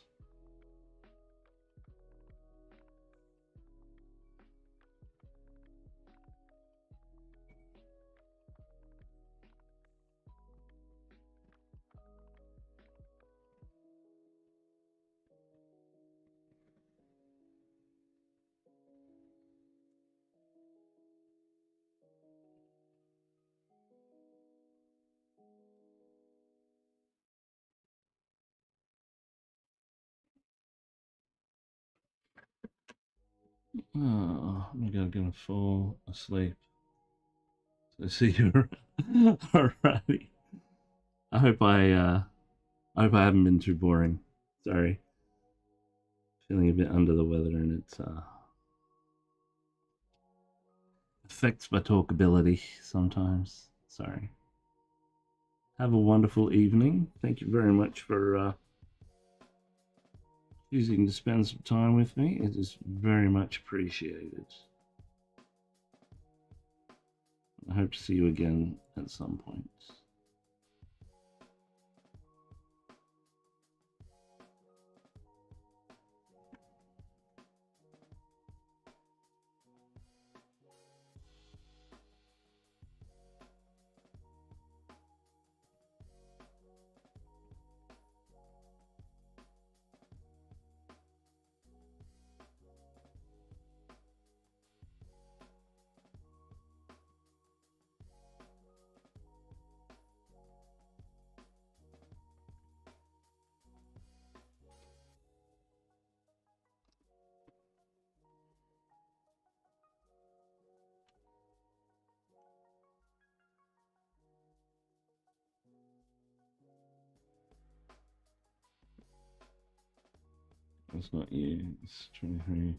Oh, I'm gonna fall asleep. So see you. Alrighty. I hope I hope I haven't been too boring. Sorry. Feeling a bit under the weather and it affects my talkability sometimes. Sorry. Have a wonderful evening. Thank you very much for choosing to spend some time with me. It is very much appreciated. I hope to see you again at some point. It's not you. It's 23.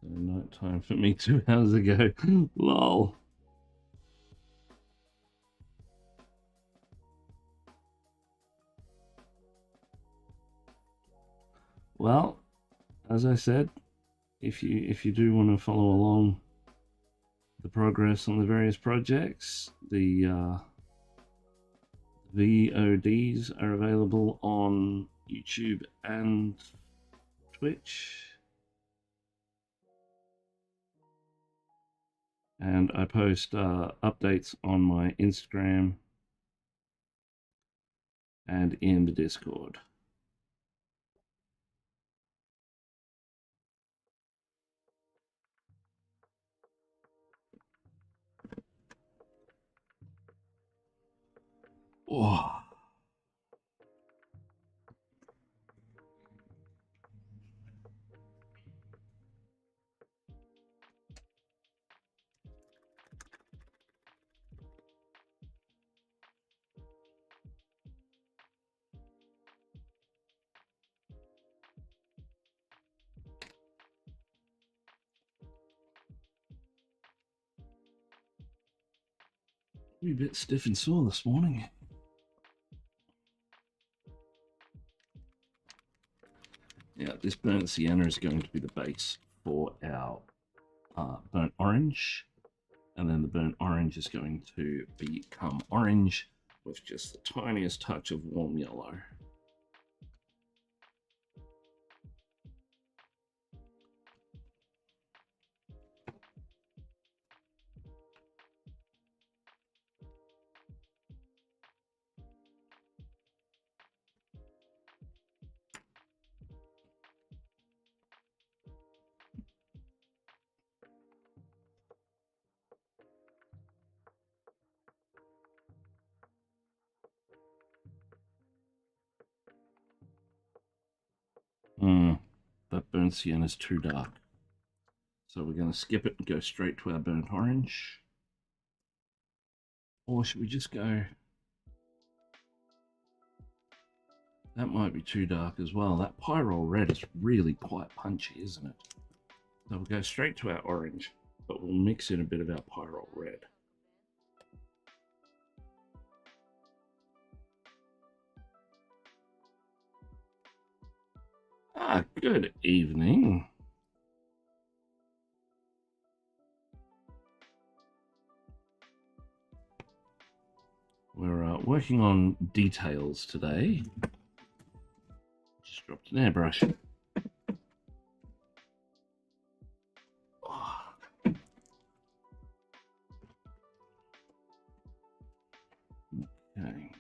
So night time for me 2 hours ago. Lol. Well, as I said, if you do want to follow along the progress on the various projects, the VODs are available on YouTube and Twitch. And I post updates on my Instagram and in the Discord. Oh. A bit stiff and sore this morning. Yeah, this burnt sienna is going to be the base for our burnt orange, And then the burnt orange is going to become orange with just the tiniest touch of warm yellow. That burnt cyan is too dark. So we're going to skip it and go straight to our burnt orange. Or should we just go... That might be too dark as well. That pyrrole red is really quite punchy, isn't it? So we'll go straight to our orange, but we'll mix in a bit of our pyrrole red. Good evening. We're working on details today. Just dropped an airbrush. Oh. Okay.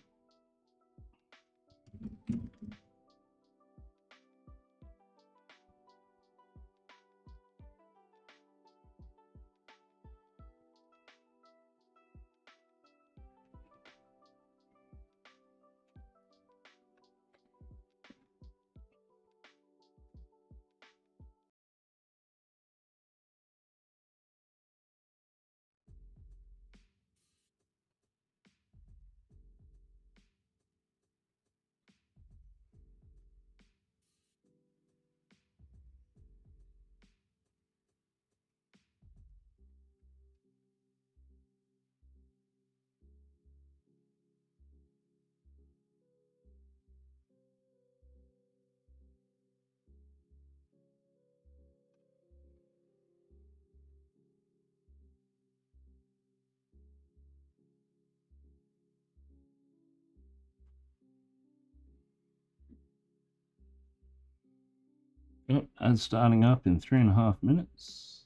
Yep, and starting up in 3.5 minutes.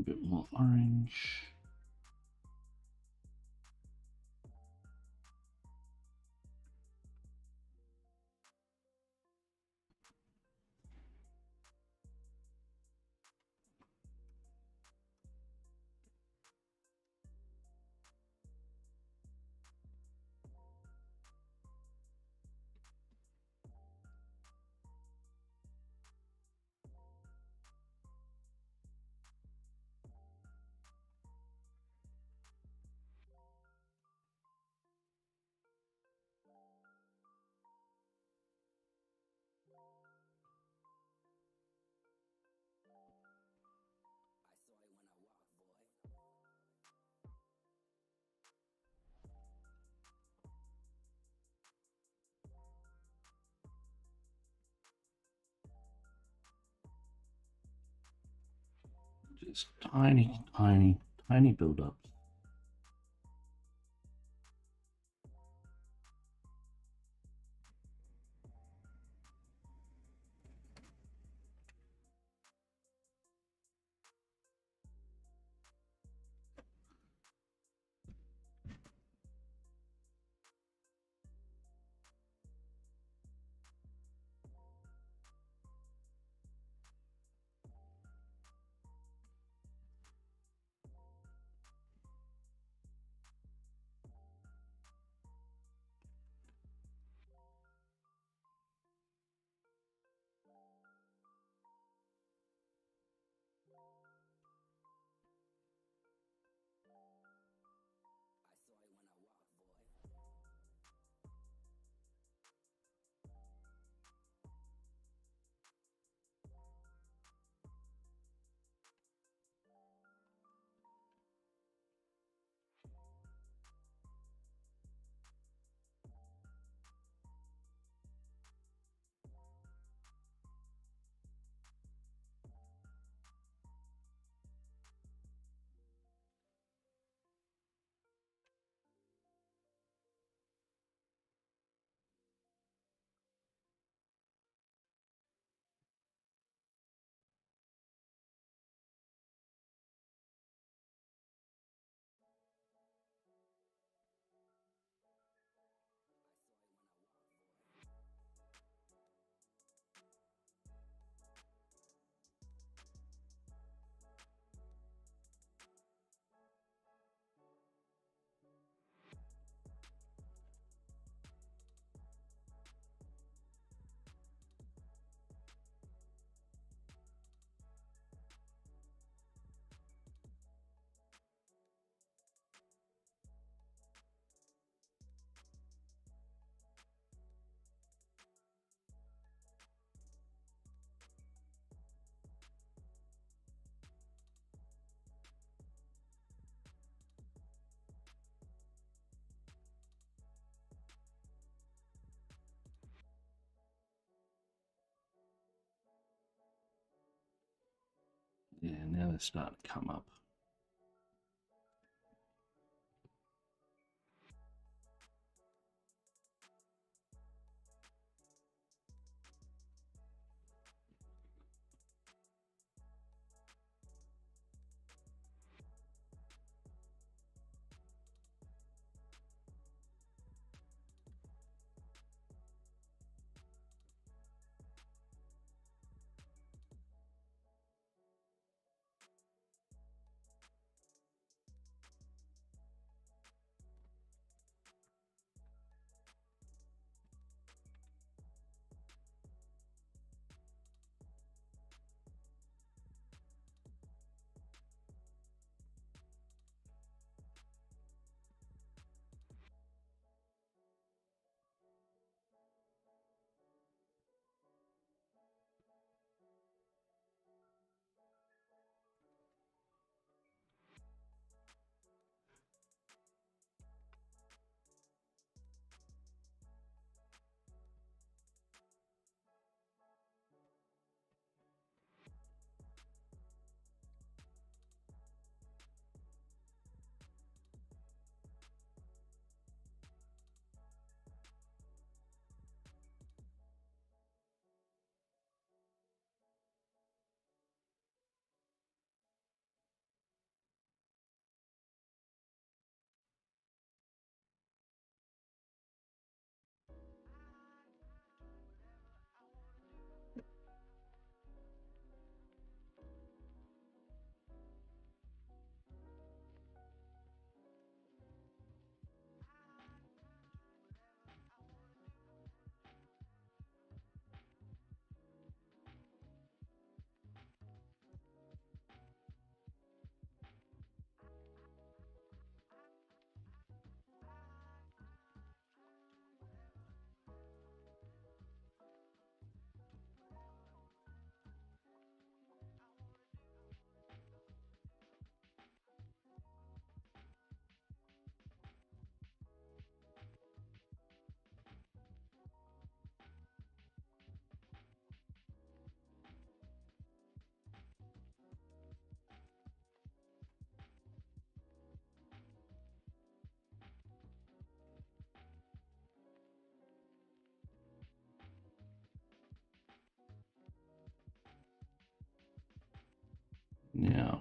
A bit more orange. Just tiny, tiny, tiny build-ups. Yeah, now they're starting to come up.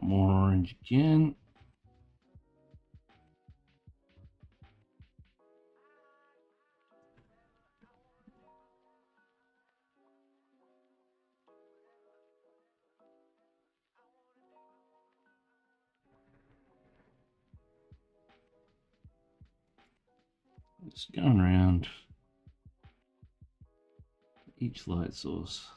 more orange again. Just going around each light source.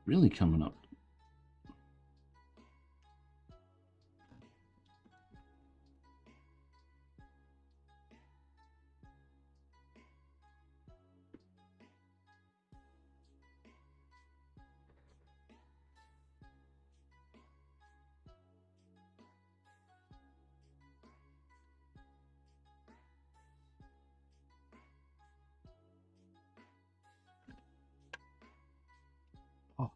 It's really coming up. Oh.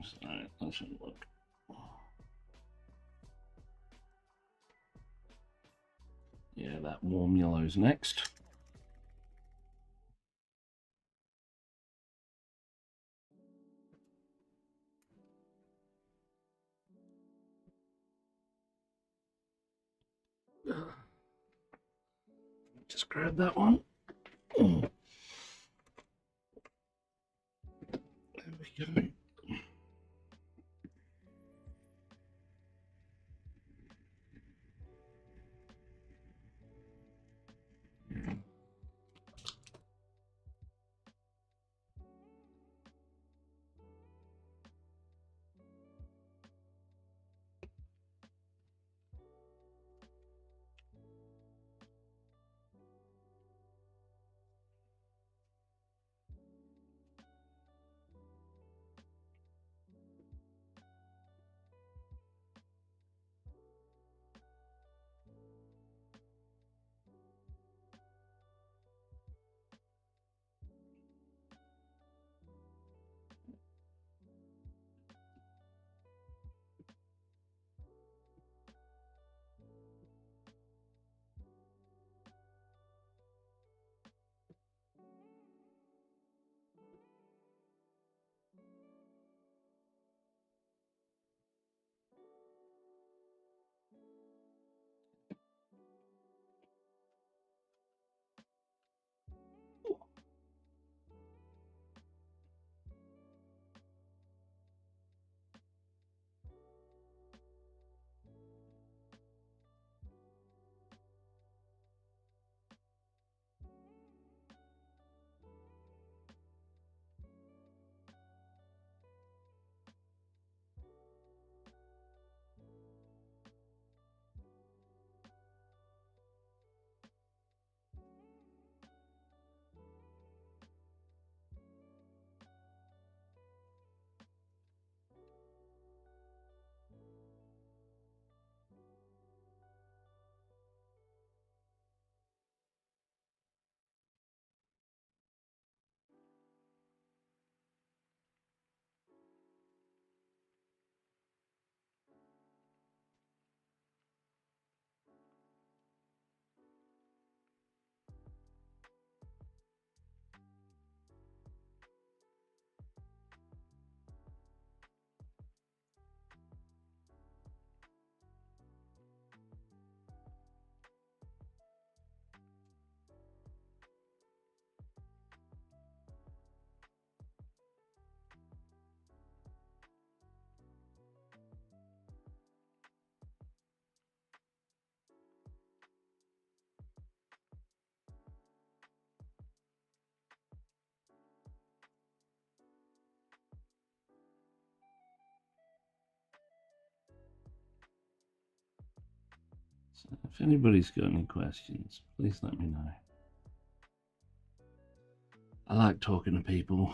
So let's have a look. Yeah, that warm yellow's next. Just grab that one. There we go. So if anybody's got any questions, please let me know. I like talking to people.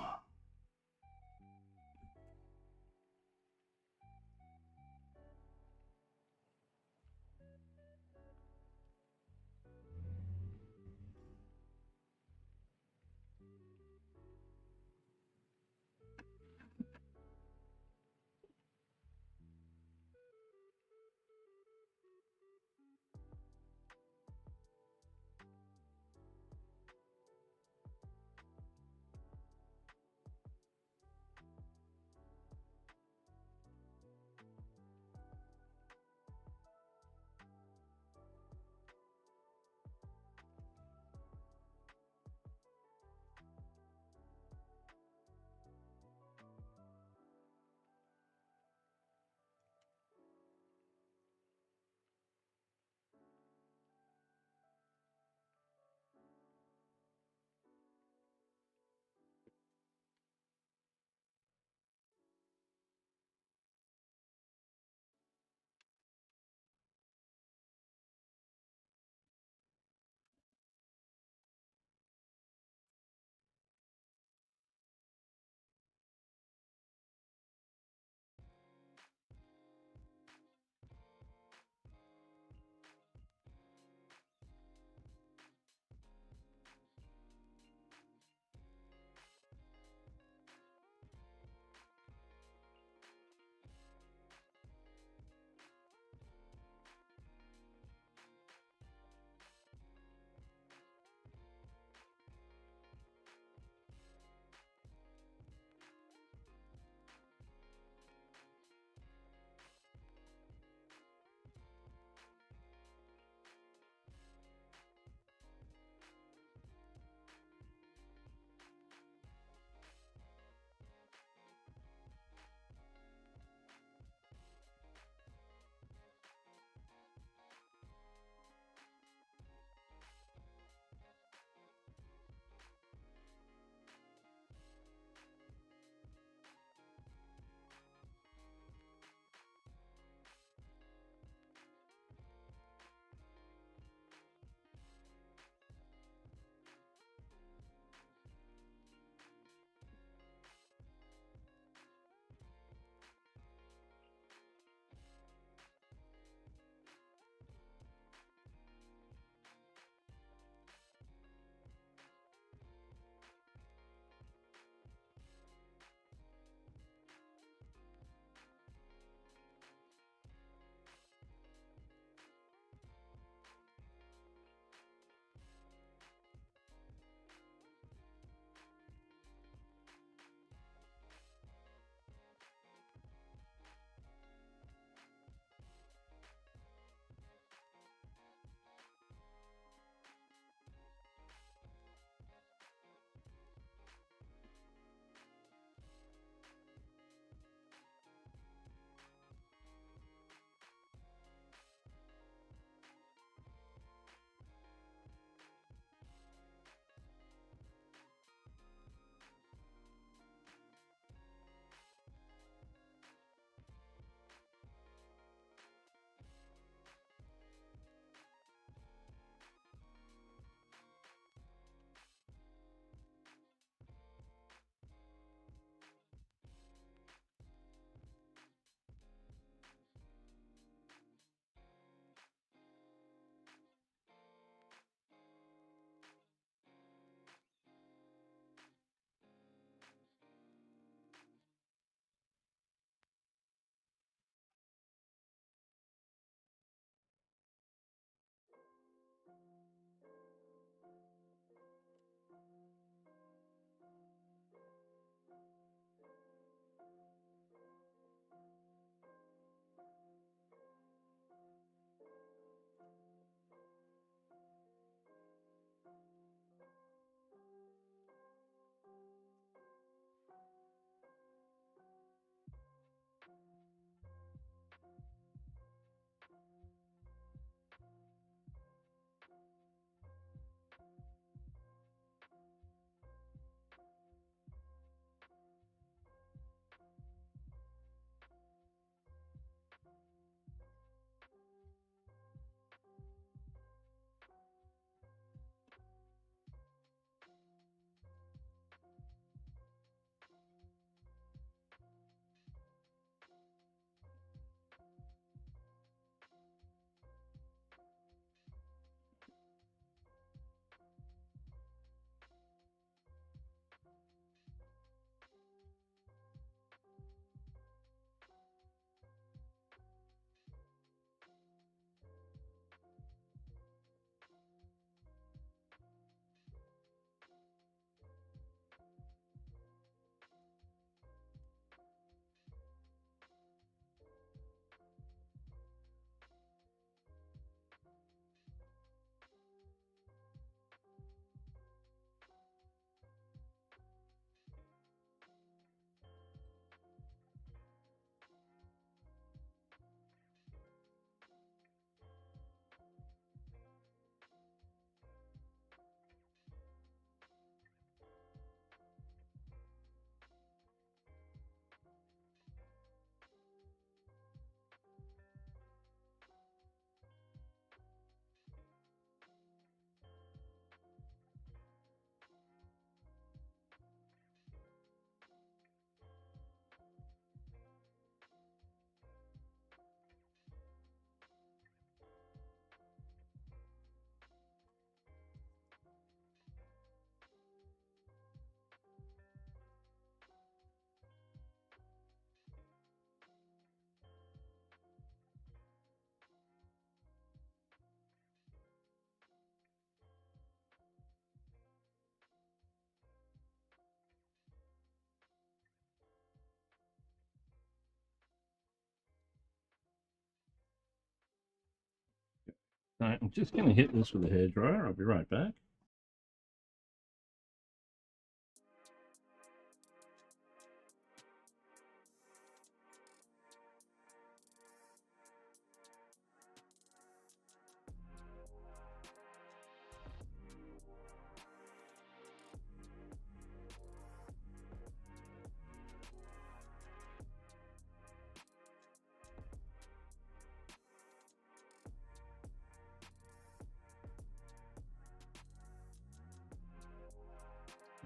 Right, I'm just going to hit this with a hairdryer. I'll be right back.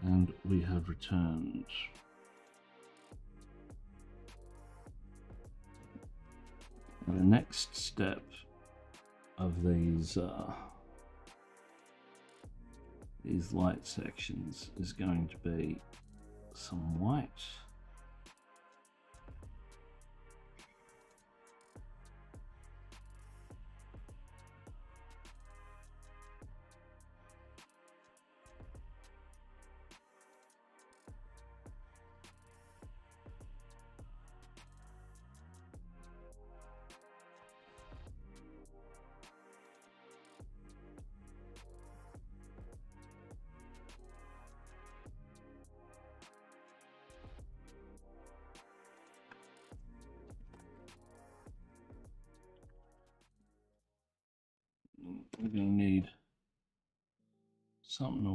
And we have returned. The next step of these light sections is going to be some white. We're going to need something a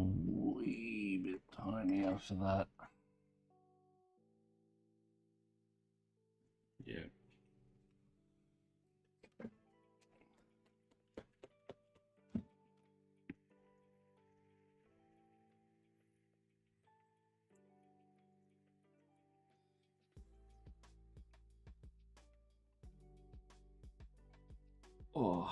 wee bit tinier for that. Yeah. Oh.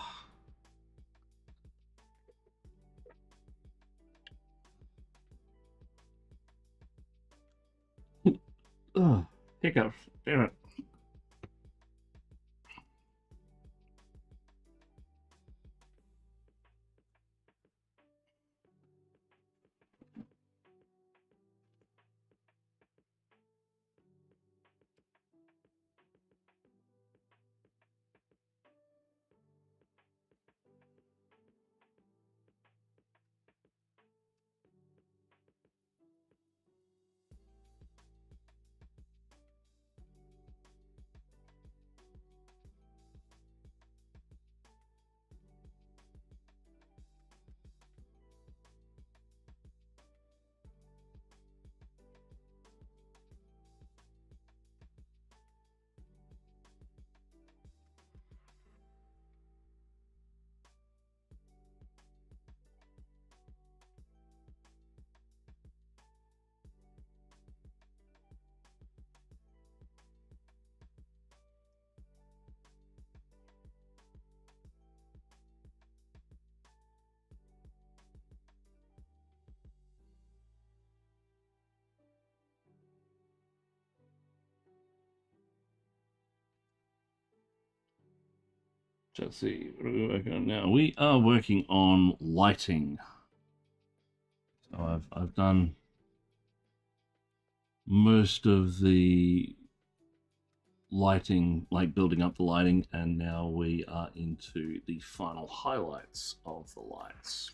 Oh, hiccups. Damn it. Let's see, what are we working on now? We are working on lighting. So I've done most of the lighting, like building up the lighting, and now we are into the final highlights of the lights.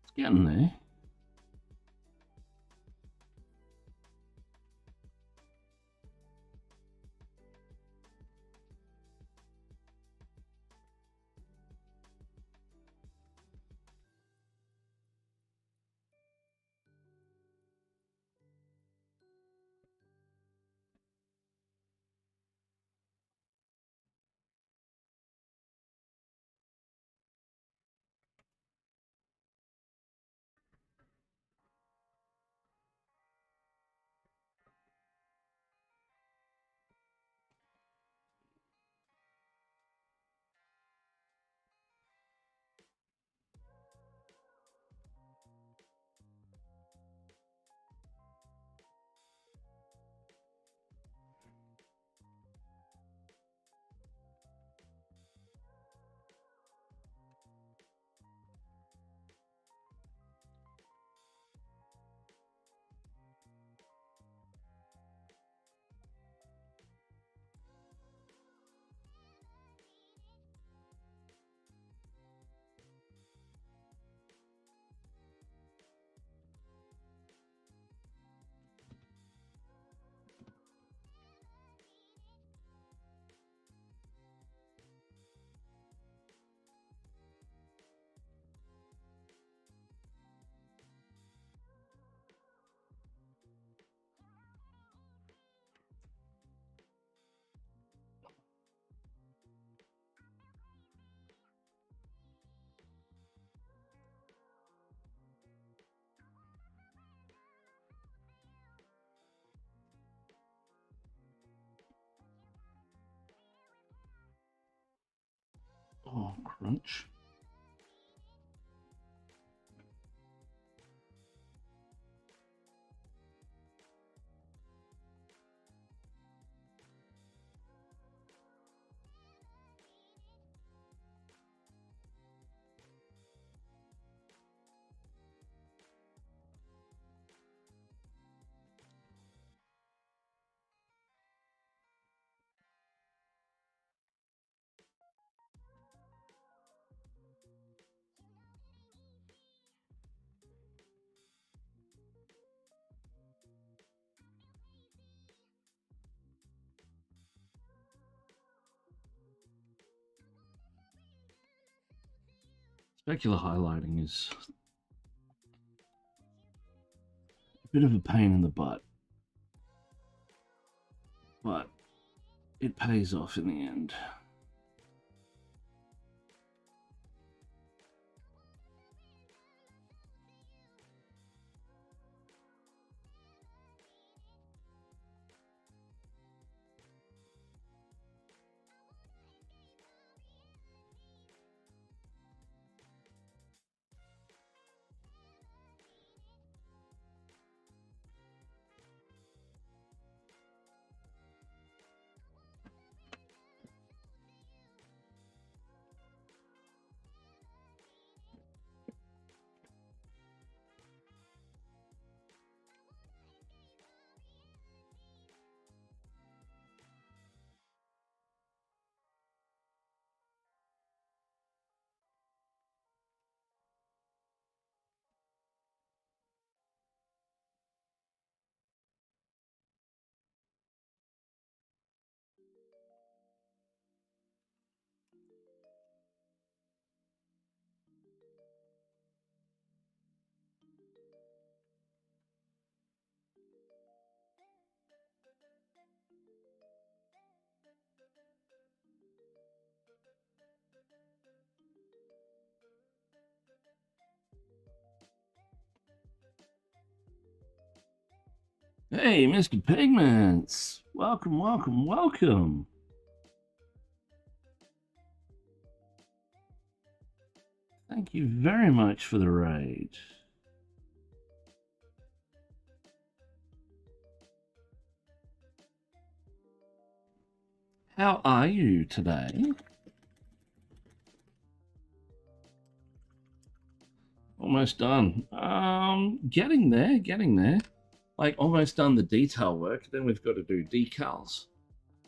It's getting there. Oh, crunch. Specular highlighting is a bit of a pain in the butt, but it pays off in the end. Hey, Mr. Pigments! Welcome, welcome, welcome! Thank you very much for the raid. How are you today? Almost done. Getting there, getting there. Like almost done the detail work. Then we've got to do decals,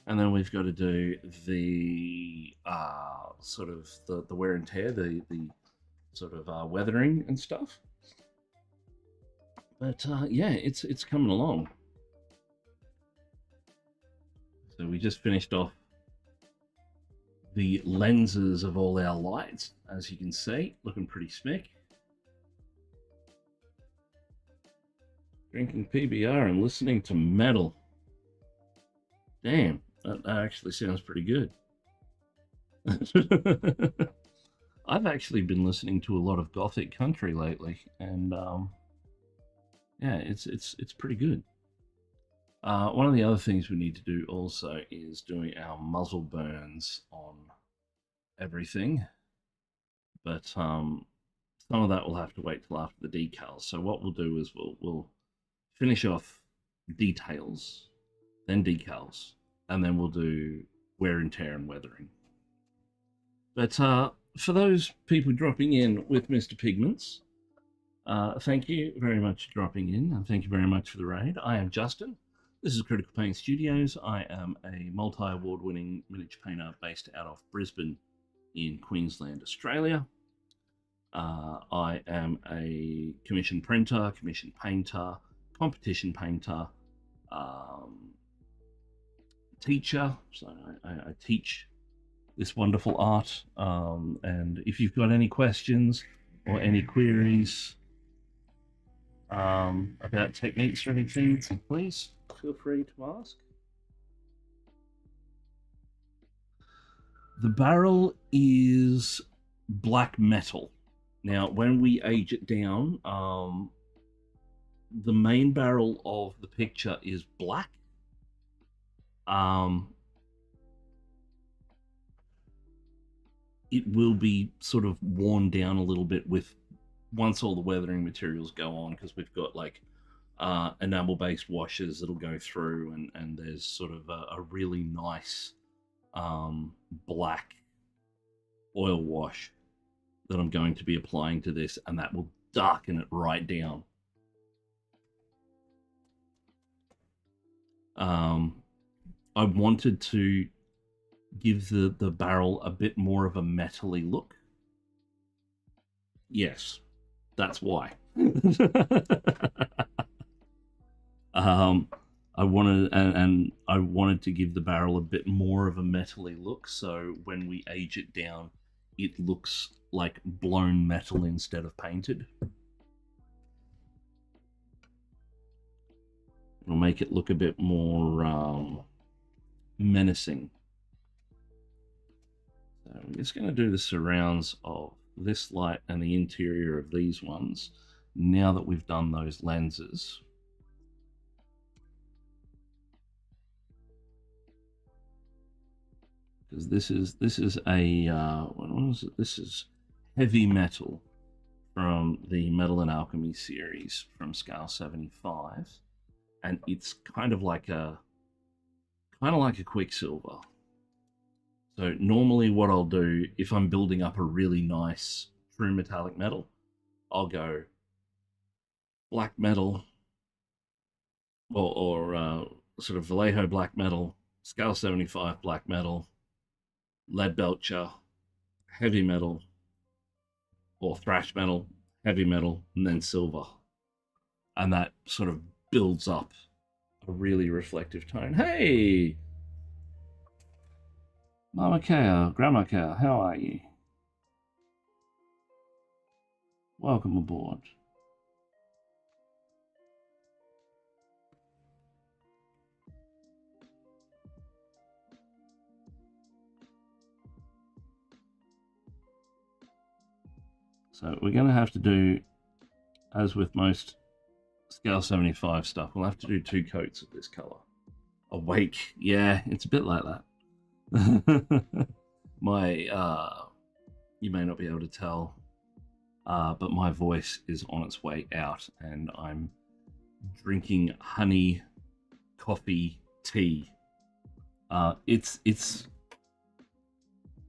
and then we've got to do the sort of the wear and tear, the sort of weathering and stuff. But yeah, it's coming along. So we just finished off the lenses of all our lights, as you can see, looking pretty smick. Drinking PBR and listening to metal. Damn, that actually sounds pretty good. I've actually been listening to a lot of gothic country lately, and yeah, it's pretty good. One of the other things we need to do also is doing our muzzle burns on everything, but some of that will have to wait till after the decals. So what we'll do is we'll finish off details, then decals, and then we'll do wear and tear and weathering. But for those people dropping in with Mr. Pigments, thank you very much for dropping in, and thank you very much for the raid. I am Justin. This is Critical Paint Studios. I am a multi-award winning miniature painter based out of Brisbane in Queensland, Australia. I am a commission printer, commission painter, competition painter, teacher. So I teach this wonderful art. And if you've got any questions or any queries about techniques or anything, please feel free to ask. The barrel is black metal. Now, when we age it down, the main barrel of the picture is black. it will be sort of worn down a little bit with once all the weathering materials go on, because we've got like enamel based washes that'll go through, and there's sort of a really nice black oil wash that I'm going to be applying to this, and that will darken it right down. I wanted to give the barrel a bit more of a metally look. Yes, that's why. um, I wanted and I wanted to give the barrel a bit more of a metally look, so when we age it down, it looks like blown metal instead of painted. It'll make it look a bit more menacing. So we're just going to do the surrounds of this light and the interior of these ones now that we've done those lenses. Because this is a what was it? This is heavy metal from the Metal and Alchemy series from Scale 75, and it's kind of like a Quicksilver. So normally what I'll do if I'm building up a really nice true metallic metal, I'll go black metal or sort of Vallejo black metal, Scale 75 black metal, lead belcher, heavy metal, or thrash metal, heavy metal, and then silver. And that sort of builds up a really reflective tone. Hey! Mama Cow, Grandma Cow, how are you? Welcome aboard. So we're going to have to do, as with most Scale 75 stuff, we'll have to do 2 coats of this color. Awake, yeah, it's a bit like that. You may not be able to tell, but my voice is on its way out, and I'm drinking honey, coffee, tea. It's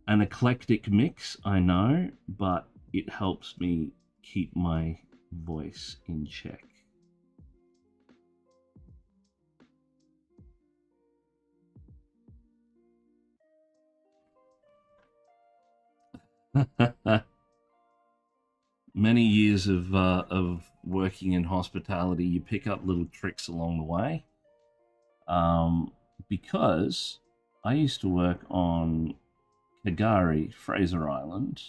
an eclectic mix, I know, but it helps me keep my voice in check. Many years of working in hospitality, you pick up little tricks along the way. Because I used to work on Kagari, Fraser Island.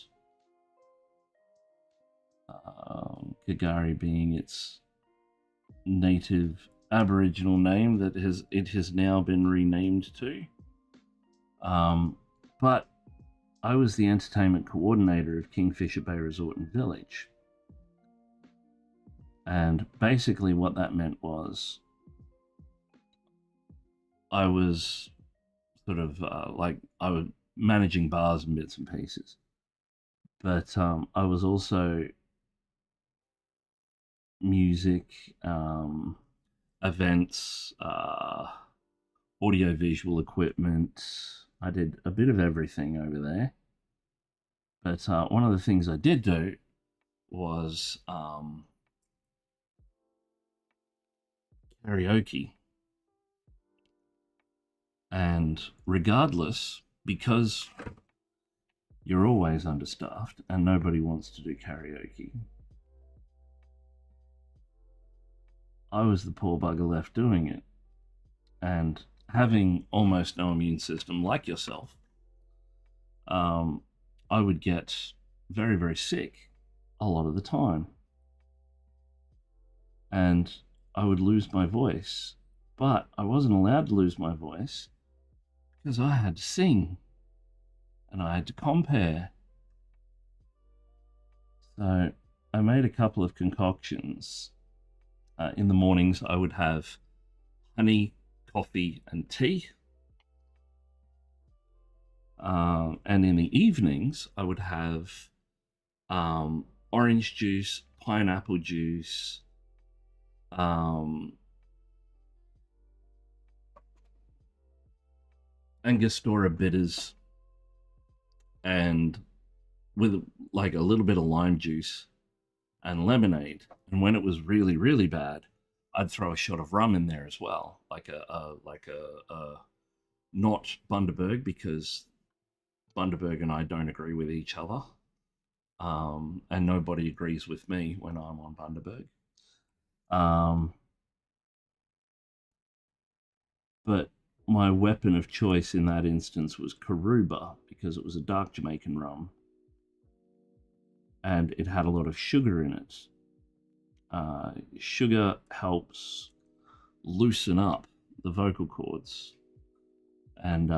Kagari being its native Aboriginal name that it has now been renamed to. But I was the entertainment coordinator of Kingfisher Bay Resort and Village. And basically what that meant was I was sort of I was managing bars and bits and pieces. But I was also music, events, audio visual equipment. I did a bit of everything over there. But one of the things I did do was karaoke. And regardless, because you're always understaffed and nobody wants to do karaoke, I was the poor bugger left doing it. And having almost no immune system like yourself, I would get very, very sick a lot of the time. And I would lose my voice. But I wasn't allowed to lose my voice because I had to sing and I had to compare. So I made a couple of concoctions. In the mornings, I would have honey, coffee, and tea. And in the evenings, I would have orange juice, pineapple juice, um, Angostura bitters, and with like a little bit of lime juice and lemonade. And when it was really, really bad, I'd throw a shot of rum in there as well, like a not Bundaberg, because Bundaberg and I don't agree with each other, and nobody agrees with me when I'm on Bundaberg. Um, but my weapon of choice in that instance was Karuba, because it was a dark Jamaican rum and it had a lot of sugar in it. Sugar helps loosen up the vocal cords, and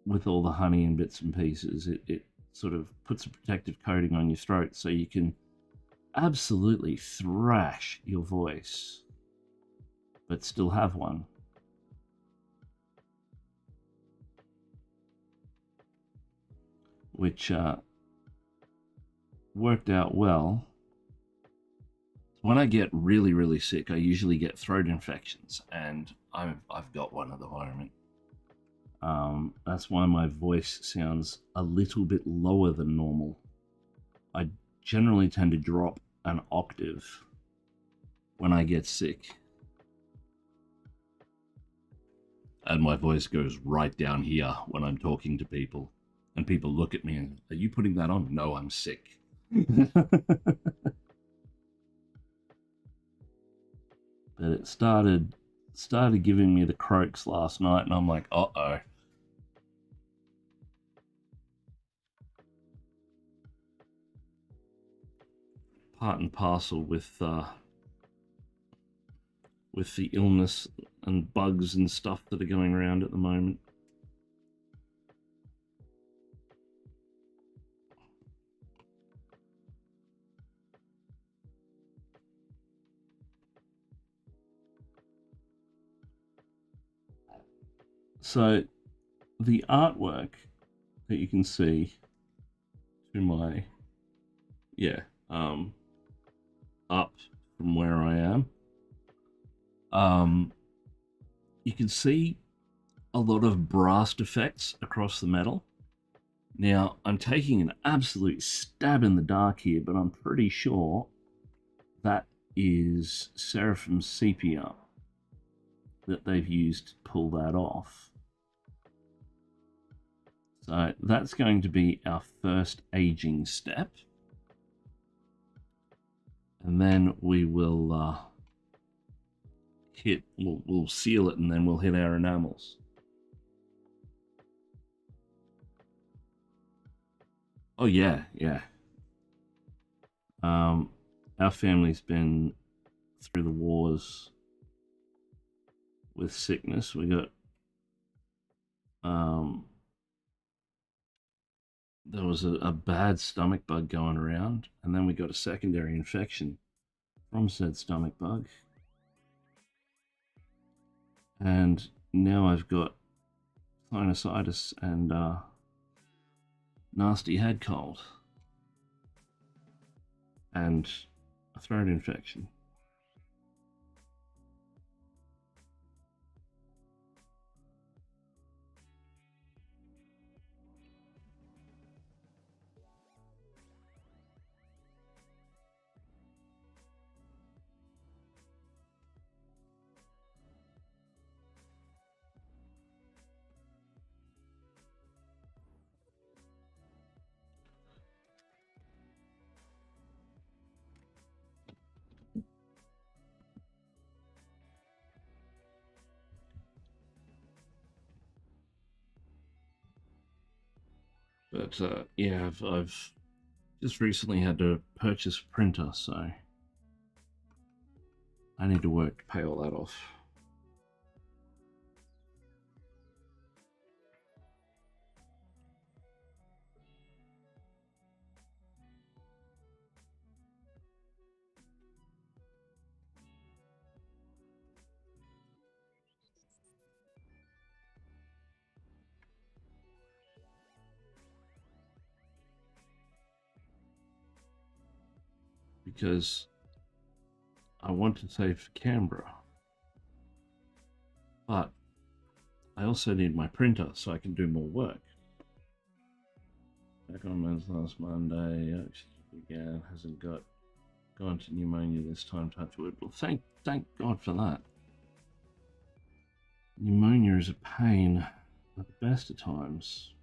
with all the honey and bits and pieces, it sort of puts a protective coating on your throat so you can absolutely thrash your voice but still have one. Which worked out well. When I get really, really sick, I usually get throat infections, and I've got one at the moment. That's why my voice sounds a little bit lower than normal. I generally tend to drop an octave when I get sick, and my voice goes right down here when I'm talking to people. And people look at me and, are you putting that on? No, I'm sick. But it started giving me the croaks last night, and I'm like, uh-oh. Part and parcel with the illness and bugs and stuff that are going around at the moment. So the artwork that you can see to my up from where I am, you can see a lot of brass effects across the metal. Now, I'm taking an absolute stab in the dark here, but I'm pretty sure that is Seraphim Sepia that they've used to pull that off. So that's going to be our first aging step. And then we will we'll seal it, and then we'll hit our enamels. Oh yeah. Our family's been through the wars with sickness. We got there was a bad stomach bug going around, and then we got a secondary infection from said stomach bug, and now I've got sinusitis and nasty head cold and a throat infection. But yeah, I've just recently had to purchase a printer, so I need to work to pay all that off. because I want to save for Canberra, but I also need my printer so I can do more work. Back on meds last Monday, again hasn't gone to pneumonia this time. Touch wood. Well, thank God for that. Pneumonia is a pain at the best of times.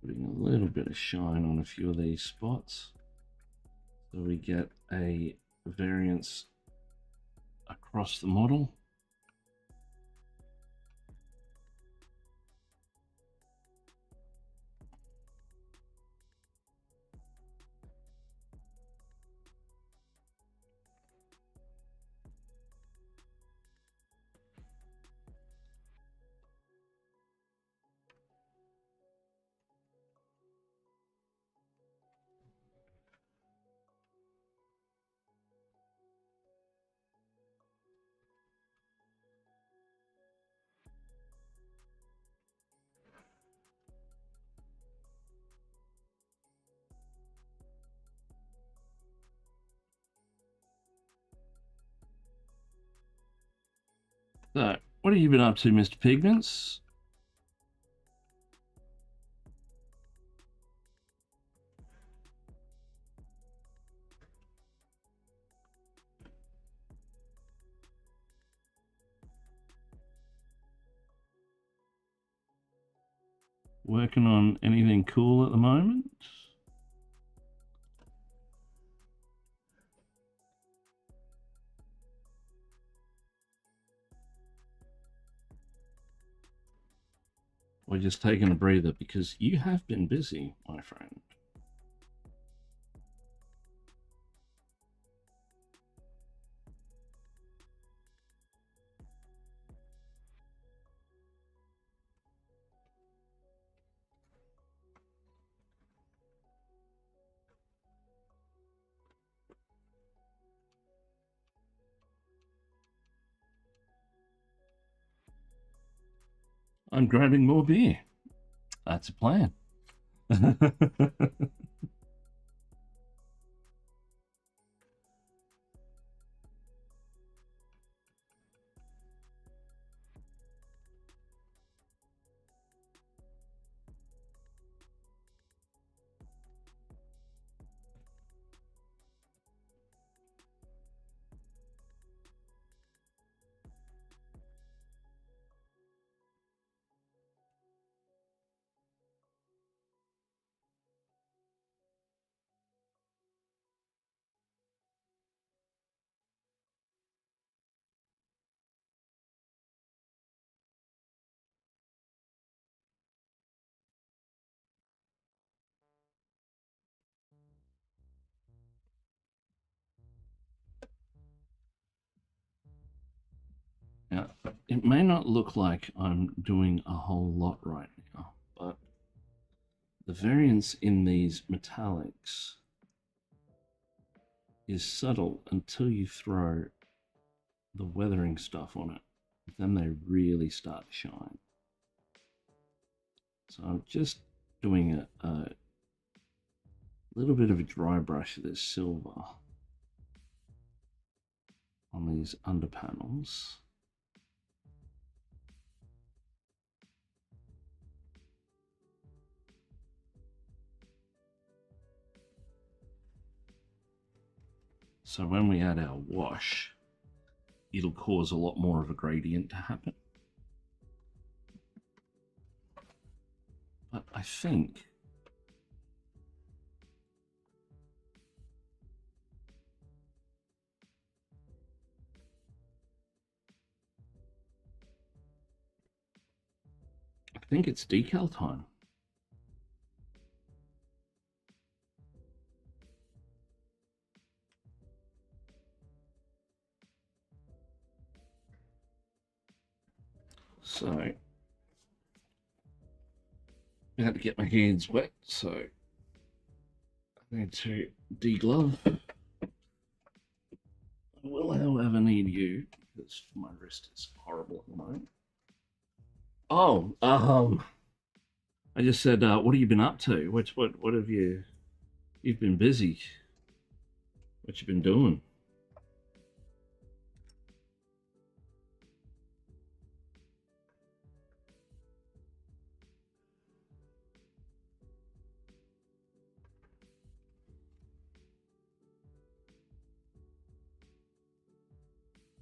Putting a little bit of shine on a few of these spots so we get a variance across the model. So, what have you been up to, Mr. Pigments? Working on anything cool at the moment? Or just taking a breather? Because you have been busy, my friend. I'm grabbing more beer. That's a plan. Now, it may not look like I'm doing a whole lot right now, but the variance in these metallics is subtle until you throw the weathering stuff on it. Then they really start to shine. So I'm just doing a little bit of a dry brush of this silver on these under panels. So when we add our wash, it'll cause a lot more of a gradient to happen. But I think it's decal time. So I had to get my hands wet, so I need to deglove. I will, however, need you because my wrist is horrible at the moment. Oh, I just said, what have you been up to? What have you? You've been busy. What you been doing?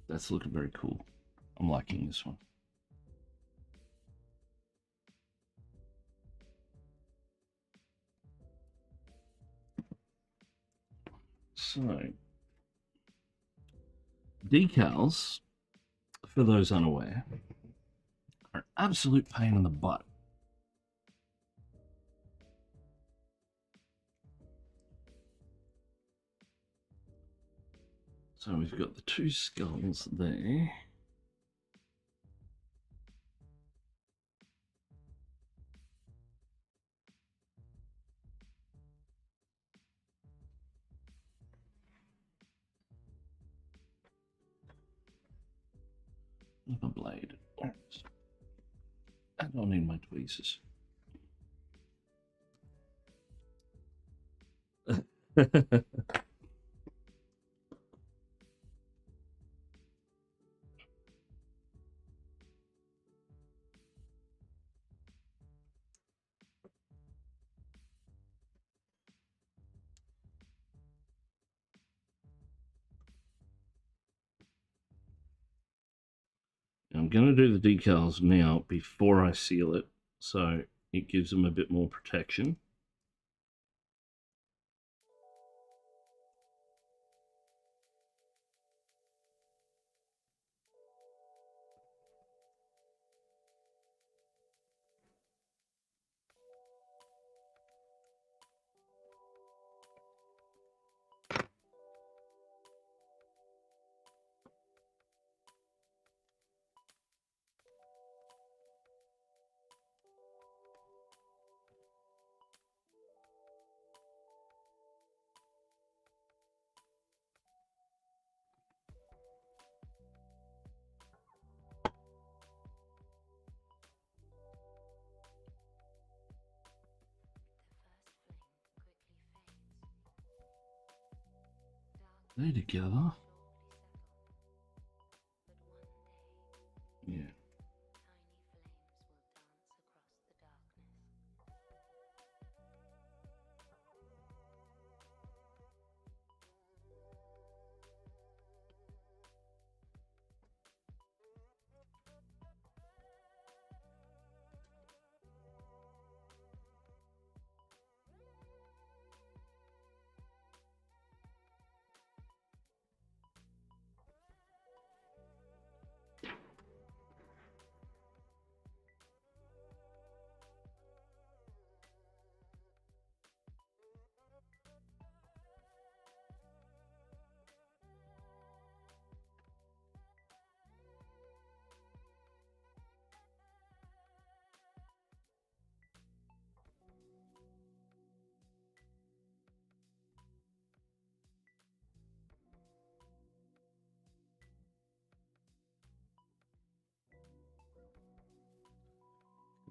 That's looking very cool. I'm liking this one. So, decals, for those unaware, are an absolute pain in the butt. So we've got the two skulls there. With a blade. I don't need my tweezers. I'm going to do the decals now before I seal it, so it gives them a bit more protection. They together. Yeah.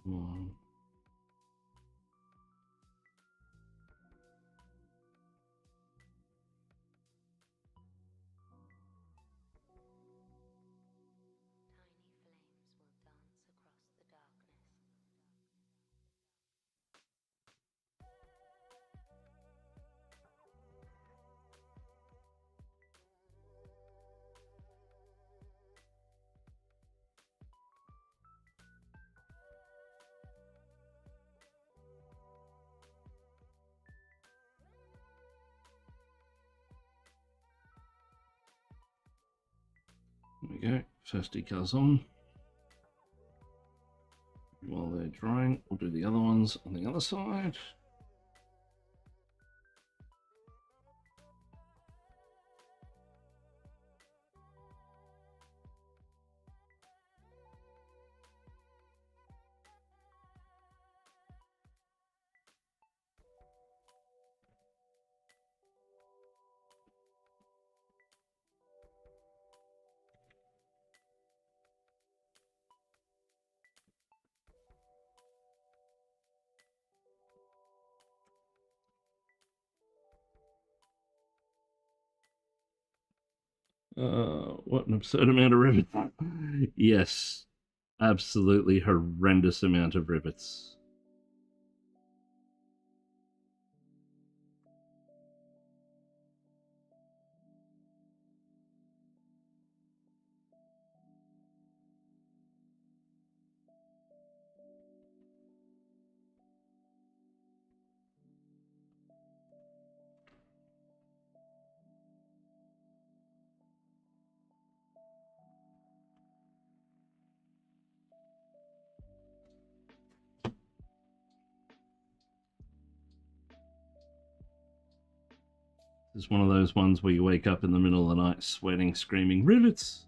Come on. There we go. First decal's on. While they're drying, we'll do the other ones on the other side. What an absurd amount of rivets. Yes, absolutely horrendous amount of rivets. It's one of those ones where you wake up in the middle of the night sweating, screaming, rivets!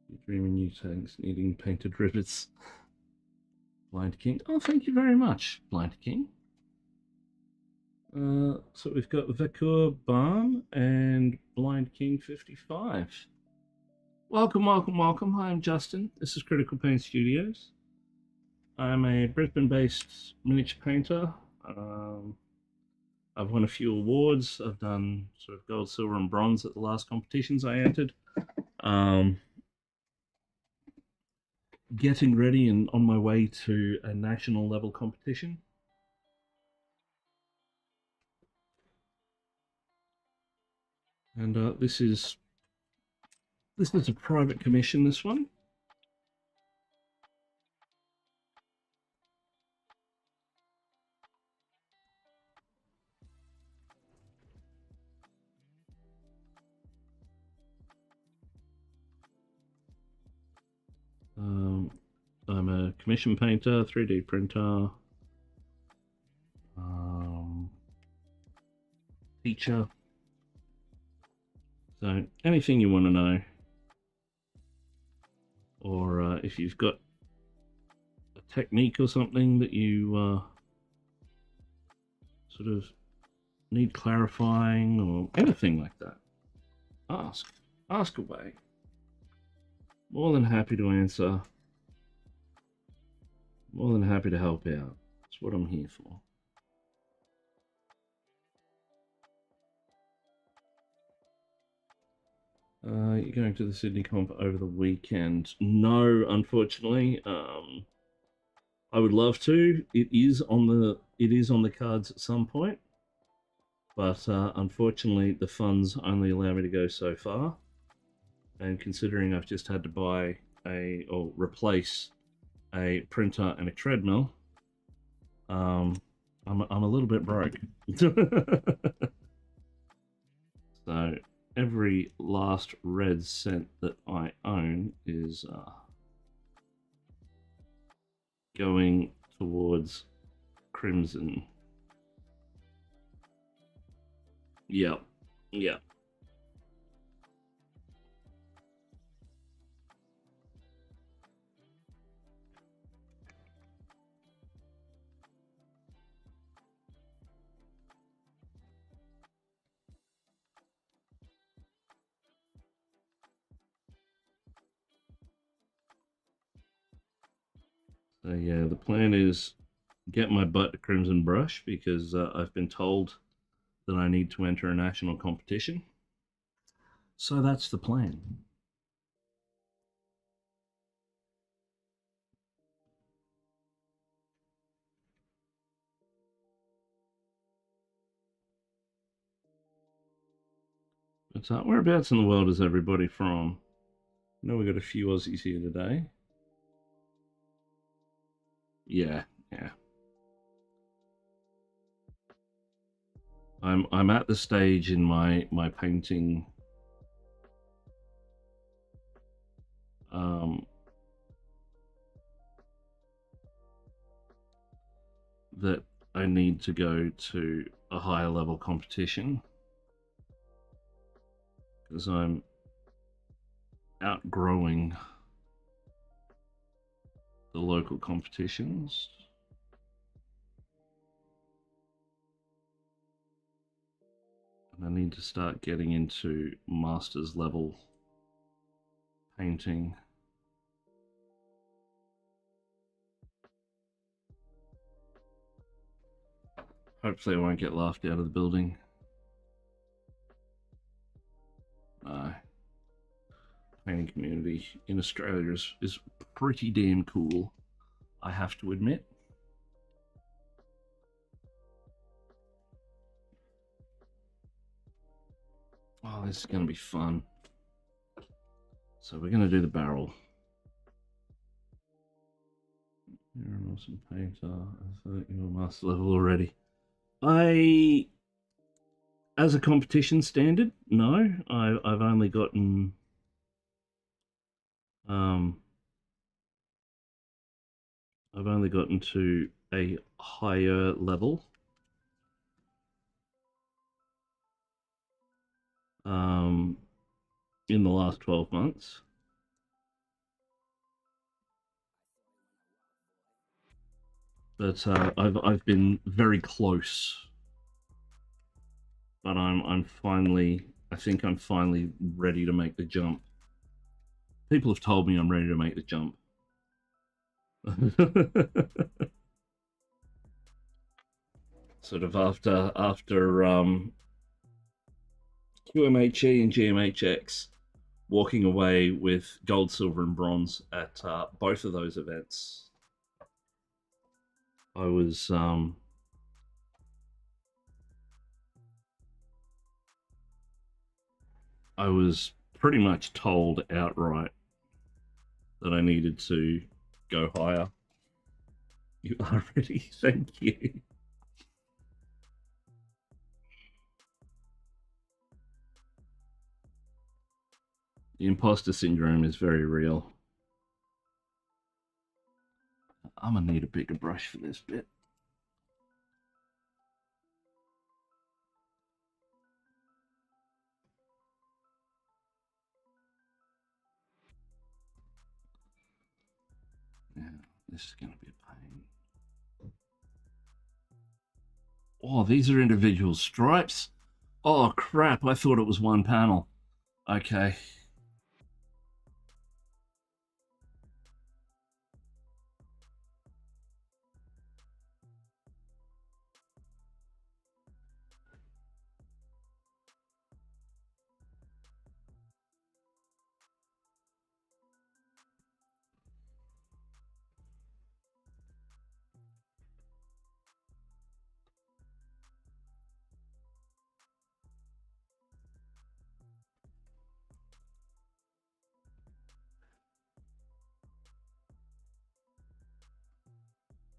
You're dreaming new tanks needing painted rivets. Blind King. Oh, thank you very much, Blind King. So we've got Vakur Barn and Blind King 55. Welcome, welcome, welcome. Hi, I'm Justin. This is Critical Paint Studios. I'm a Brisbane-based miniature painter. I've won a few awards. I've done sort of gold, silver, and bronze at the last competitions I entered. Getting ready and on my way to a national level competition. And this is a private commission, this one. I'm a commission painter, 3D printer, teacher. So anything you want to know, or if you've got a technique or something that you sort of need clarifying or anything like that, ask away. More than happy to answer. More than happy to help out. That's what I'm here for. You're going to the Sydney comp over the weekend? No, unfortunately. I would love to. It is on the cards at some point, but unfortunately, the funds only allow me to go so far. And considering I've just had to buy or replace a printer and a treadmill, I'm a little bit broke. So every last red cent that I own is going towards Crimson. Yep. So yeah, the plan is get my butt to Crimson Brush because I've been told that I need to enter a national competition. So that's the plan. But whereabouts in the world is everybody from? I know we got a few Aussies here today. Yeah, yeah. I'm at the stage in my painting um, that I need to go to a higher level competition because I'm outgrowing the local competitions. And I need to start getting into master's level painting. Hopefully I won't get laughed out of the building. No. Painting community in Australia is pretty damn cool, I have to admit. Oh, this is going to be fun. So we're going to do the barrel. You're an awesome painter. I thought you were master level already. As a competition standard, no. I've only gotten um, I've only gotten to a higher level um, in the last 12 months. But I've been very close. But I think I'm finally ready to make the jump. People have told me I'm ready to make the jump. Sort of after QMHE and GMHX, walking away with gold, silver, and bronze at both of those events. I was I was pretty much told outright that I needed to go higher. You are ready, thank you. The imposter syndrome is very real. I'm gonna need a bigger brush for this bit. Yeah, this is gonna be a pain. Oh, these are individual stripes. Oh crap! I thought it was one panel. Okay.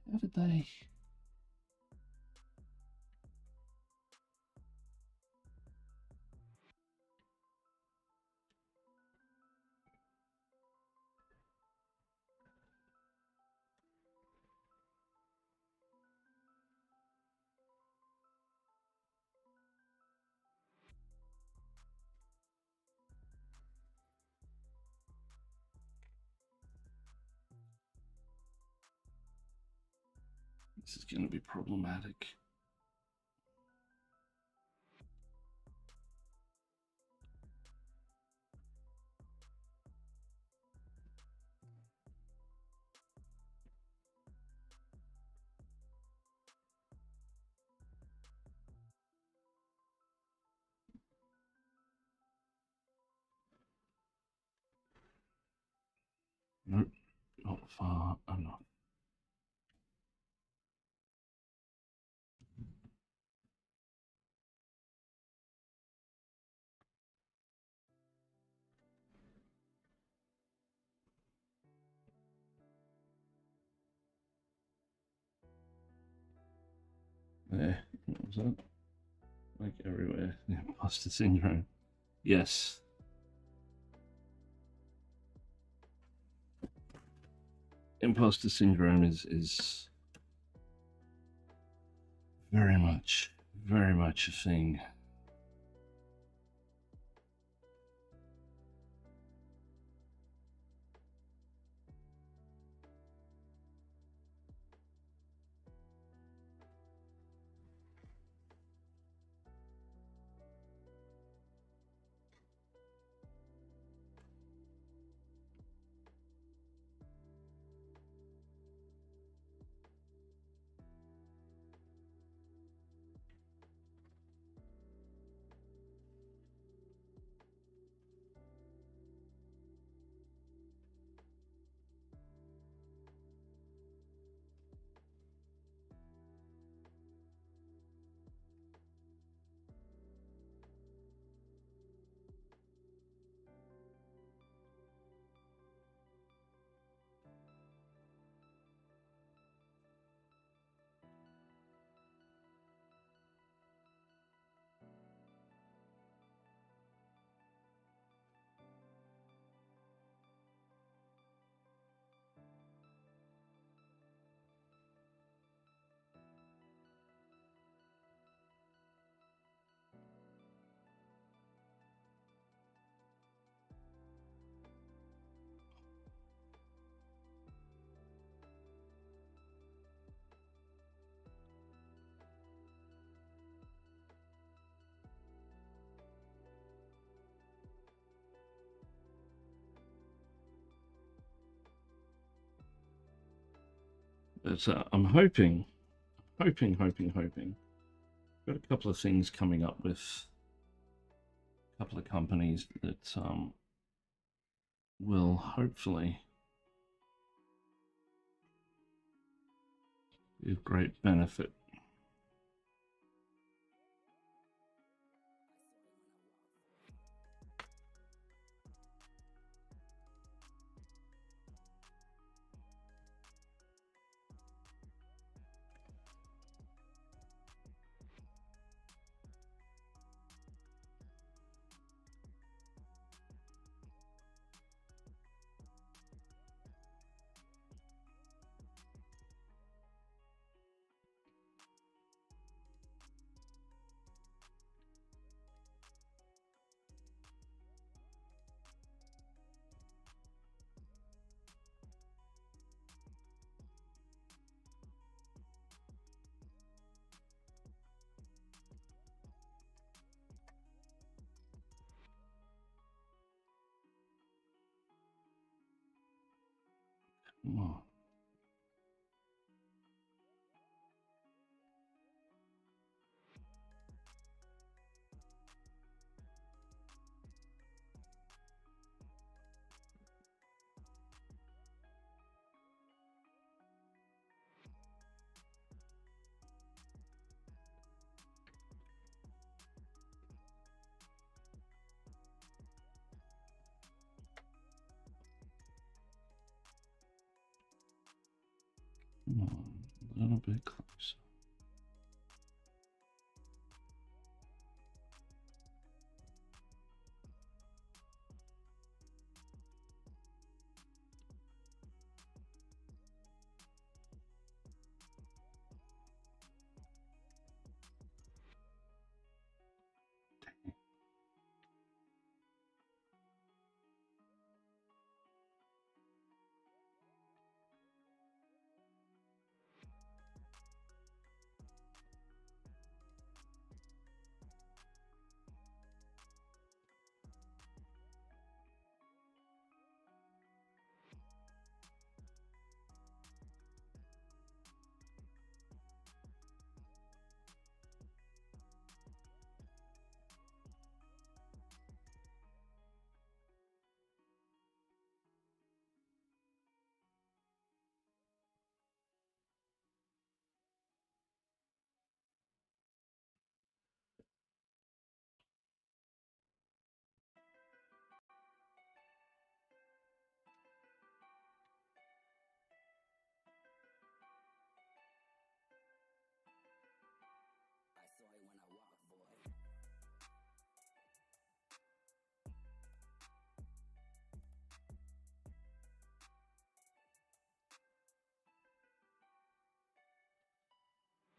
How did they? This is going to be problematic. Nope, not far enough. There, what was that? Like everywhere. Yeah, imposter syndrome. Yes. Imposter syndrome is very much a thing. But I'm hoping. Got a couple of things coming up with a couple of companies that will hopefully be of great benefit. Come on. Come on, a little bit closer.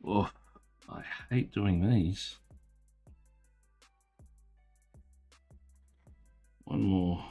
Oh, I hate doing these. One more.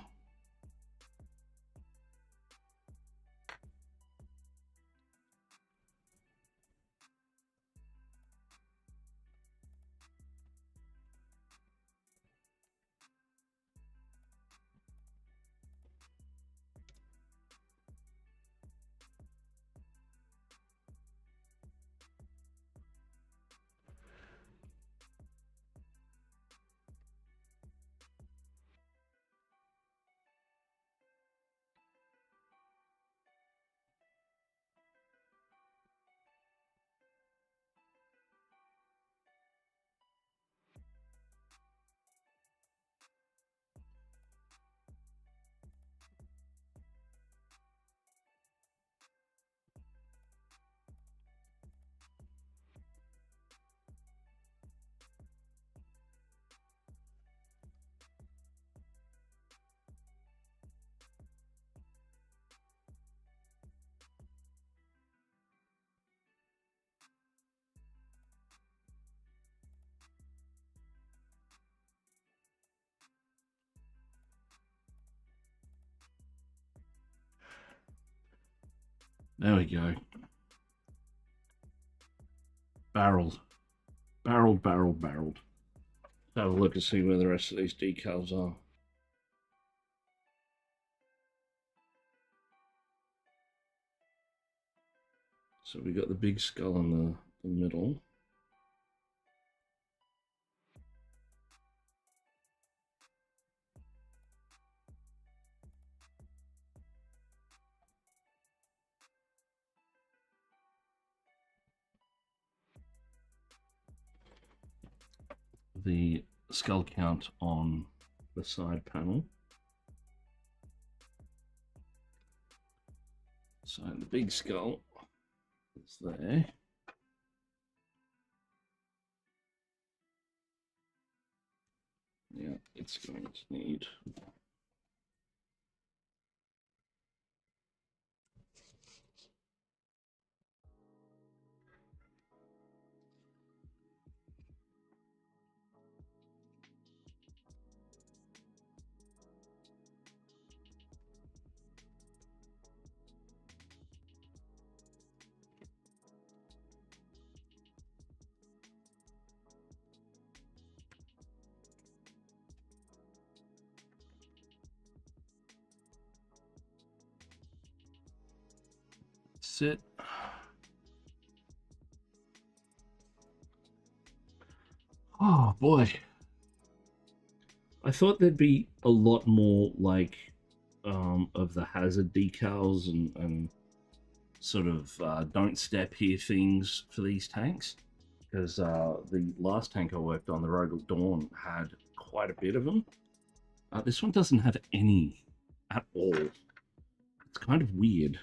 There we go. Barreled. Barreled, barreled, barreled. Have a look and see where the rest of these decals are. So we got the big skull in the middle. The skull count on the side panel. So the big skull is there. Yeah, it's going to need sit. Oh boy. I thought there'd be a lot more like of the hazard decals and sort of don't step here things for these tanks, because the last tank I worked on, the Rogal Dawn, had quite a bit of them. This one doesn't have any at all. It's kind of weird.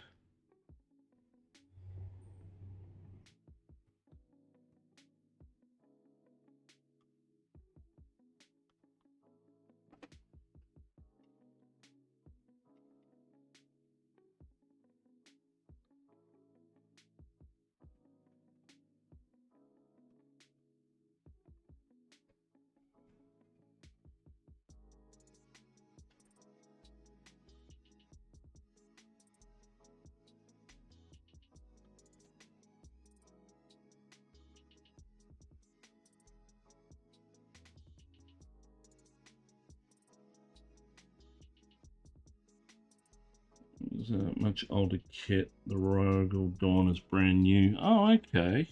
It's a much older kit. The Rogal Dawn is brand new. Oh, okay.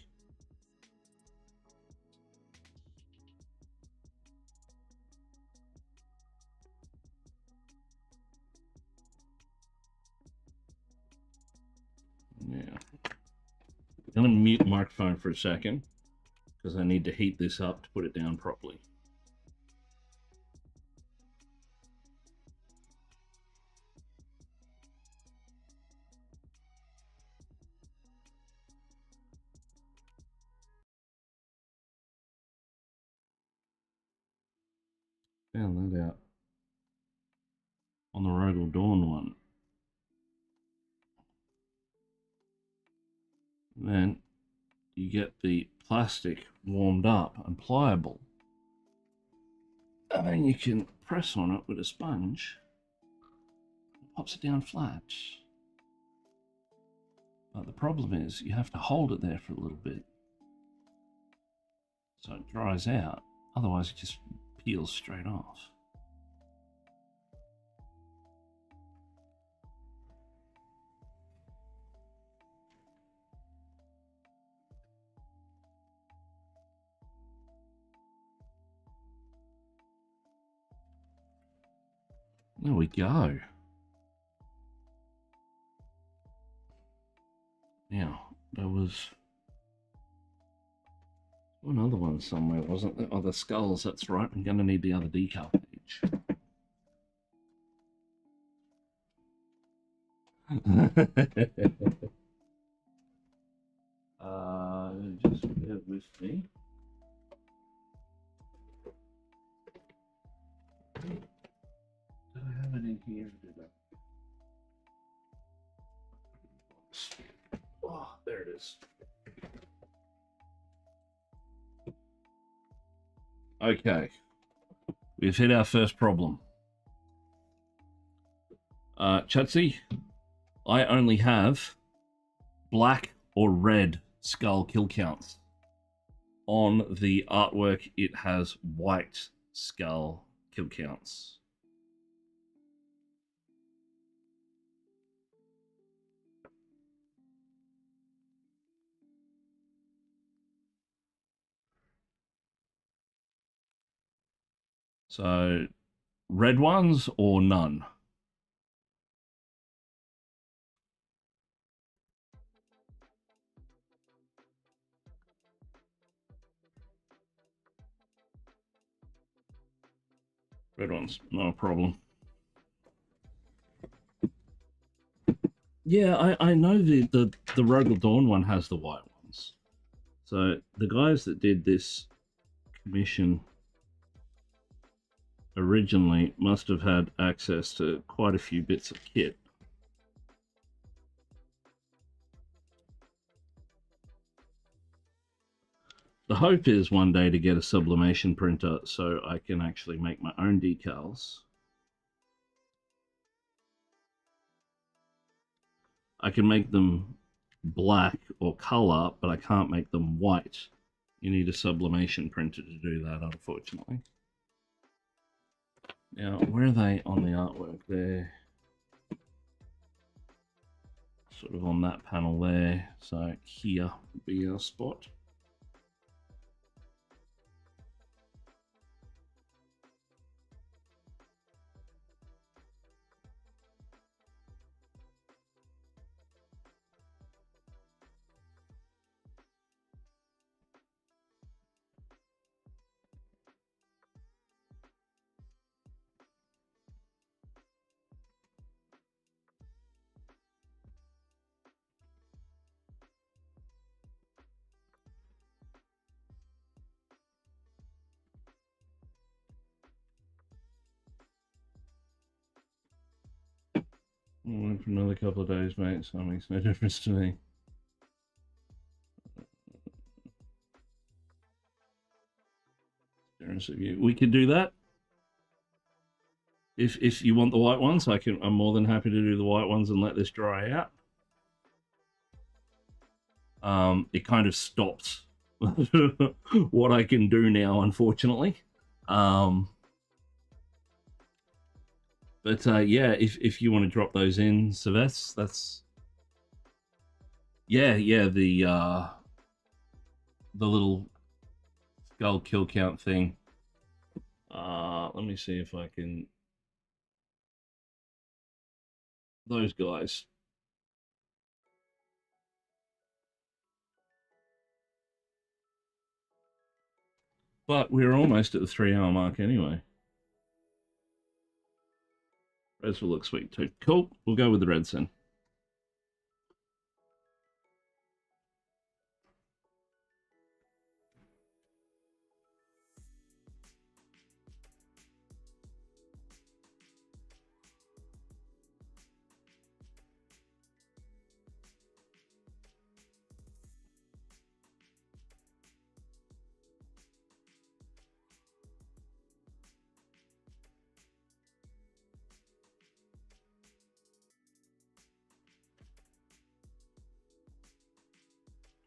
Yeah. I'm going to mute the microphone for a second because I need to heat this up to put it down properly. Found that out on the Rogal Dawn one. Then you get the plastic warmed up and pliable, and then you can press on it with a sponge. It pops it down flat. But the problem is you have to hold it there for a little bit so it dries out. Otherwise, it just peels straight off. There we go. Now, there was one other one somewhere, wasn't there? Oh, the skulls, that's right. I'm going to need the other decal page. Just bear with me. Did I have it in here? Did I? Oh, there it is. Okay. We've hit our first problem. Chutsy, I only have black or red skull kill counts. On the artwork, it has white skull kill counts. So, red ones or none? Red ones, no problem. Yeah, I know the Rogal Dawn one has the white ones. So the guys that did this commission originally must have had access to quite a few bits of kit. The hope is one day to get a sublimation printer so I can actually make my own decals. I can make them black or color, but I can't make them white. You need a sublimation printer to do that, unfortunately. Now, where are they on the artwork? They're sort of on that panel there. So here would be our spot. I'll wait for another couple of days, mate, so it makes no difference to me. We could do that. If you want the white ones, I'm more than happy to do the white ones and let this dry out. It kind of stopped what I can do now, unfortunately. But yeah, if you want to drop those in, Sylvester, that's yeah, the little skull kill count thing. Let me see if I can. Those guys. But we're almost at the 3-hour mark anyway. Reds will look sweet too. Cool. We'll go with the reds then.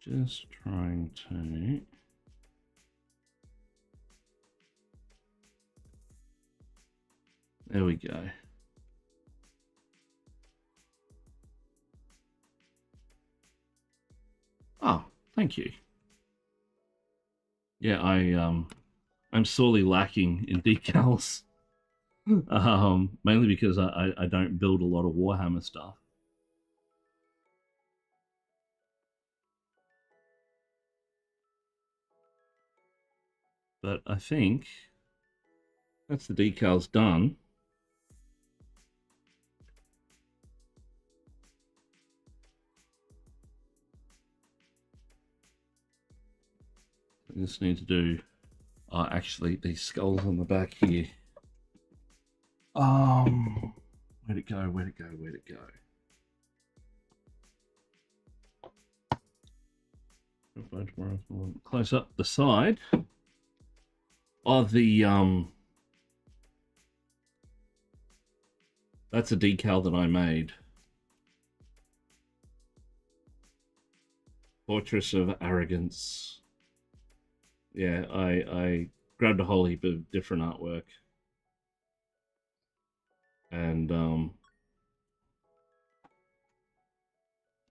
Just trying to... There we go. Oh, thank you. Yeah, I'm sorely lacking in decals. Mainly because I don't build a lot of Warhammer stuff. But I think that's the decals done. I just need to do actually these skulls on the back here. Where'd it go? Where'd it go? Where'd it go? Close up the side of the that's a decal that I made. Fortress of Arrogance. Yeah, I grabbed a whole heap of different artwork. And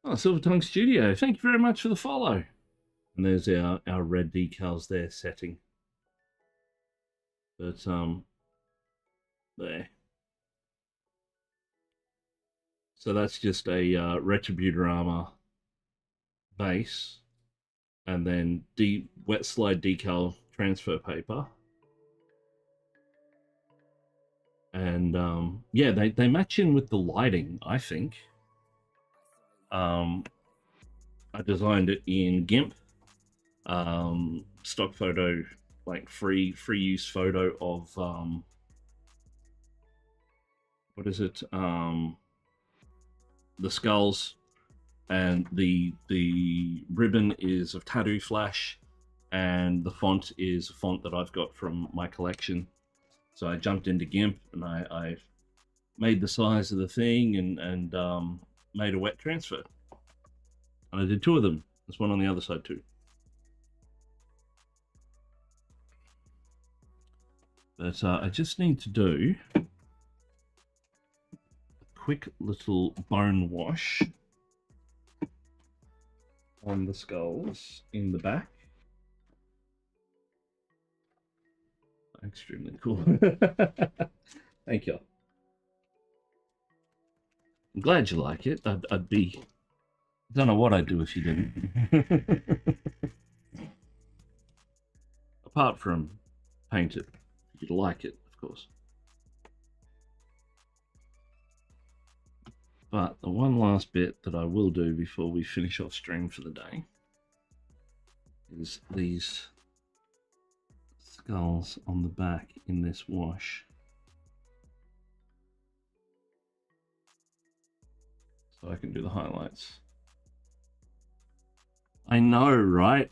oh, Silver Tongue Studio, thank you very much for the follow. And there's our red decals there setting. But there. So that's just a Retributor armor base, and then wet slide decal transfer paper. And yeah, they match in with the lighting, I think. I designed it in GIMP. Stock photo, like free use photo of what is it? The skulls, and the ribbon is of Tattoo Flash, and the font is a font that I've got from my collection. So I jumped into GIMP and I made the size of the thing and made a wet transfer. And I did 2 of them. There's one on the other side too. But I just need to do a quick little bone wash on the skulls in the back. Extremely cool. Thank you. I'm glad you like it. I'd be... I don't know what I'd do if you didn't. Apart from paint it. You'd like it, of course. But the one last bit that I will do before we finish off stream for the day is these skulls on the back in this wash. So I can do the highlights. I know, right?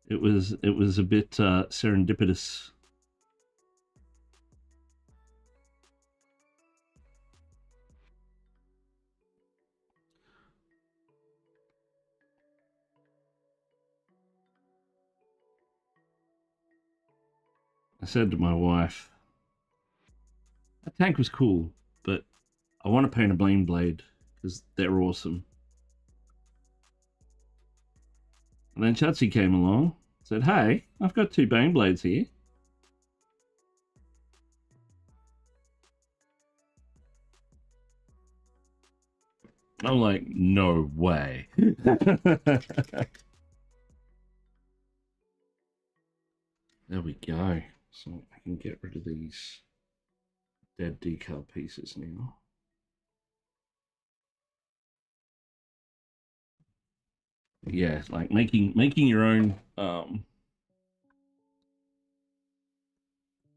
It was a bit serendipitous. I said to my wife, that tank was cool, but I want to paint a Blame Blade because they're awesome. And then Chatsy came along, said, hey, I've got 2 Bane Blades here. I'm like, no way. There we go. So I can get rid of these dead decal pieces now. Yeah, like making your own. It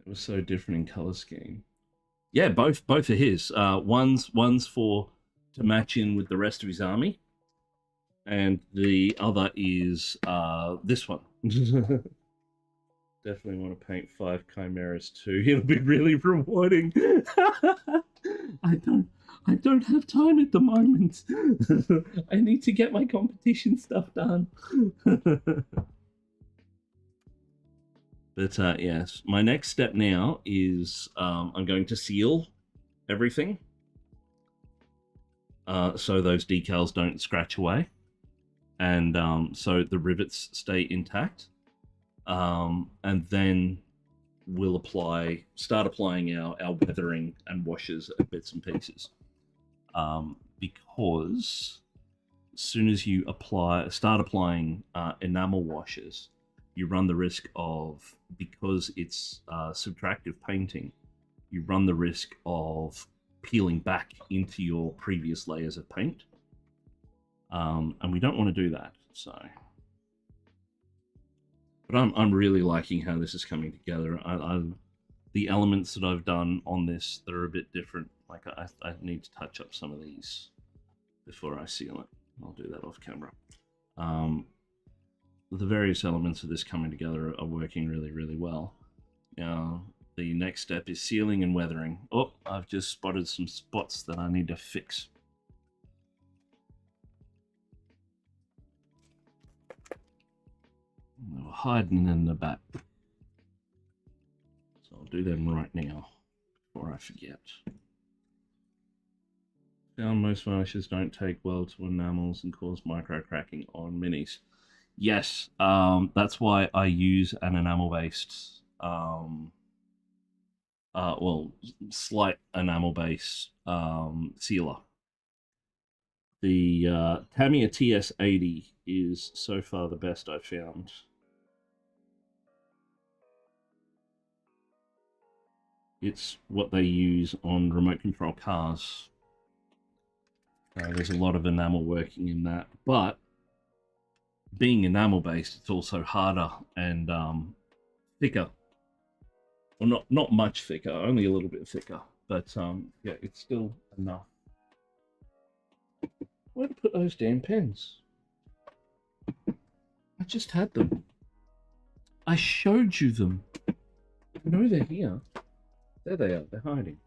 was so different in color scheme. Yeah, both are his. One's for to match in with the rest of his army, and the other is this one. Definitely want to paint 5 chimeras too. It'll be really rewarding. I don't I don't have time at the moment. I need to get my competition stuff done. But yes, my next step now is I'm going to seal everything so those decals don't scratch away, and so the rivets stay intact. And then we'll start applying our weathering and washes at bits and pieces. Because as soon as you start applying enamel washes, you run the risk of, because it's subtractive painting, you run the risk of peeling back into your previous layers of paint. And we don't want to do that. So, but I'm really liking how this is coming together. The elements that I've done on this that are a bit different, like I need to touch up some of these before I seal it. I'll do that off camera. The various elements of this coming together are working really, really well. Now, the next step is sealing and weathering. Oh, I've just spotted some spots that I need to fix. They were hiding in the back. So I'll do them right now before I forget. Found most varnishes don't take well to enamels and cause micro cracking on minis. Yes, that's why I use an enamel-based, slight enamel-based sealer. The Tamiya TS80 is so far the best I've found. It's what they use on remote control cars. There's a lot of enamel working in that, but being enamel based, it's also harder and thicker. Well, not much thicker, only a little bit thicker, but yeah, it's still enough. Where to put those damn pens? I just had them. I showed you them. I know they're here. There they are. They're hiding.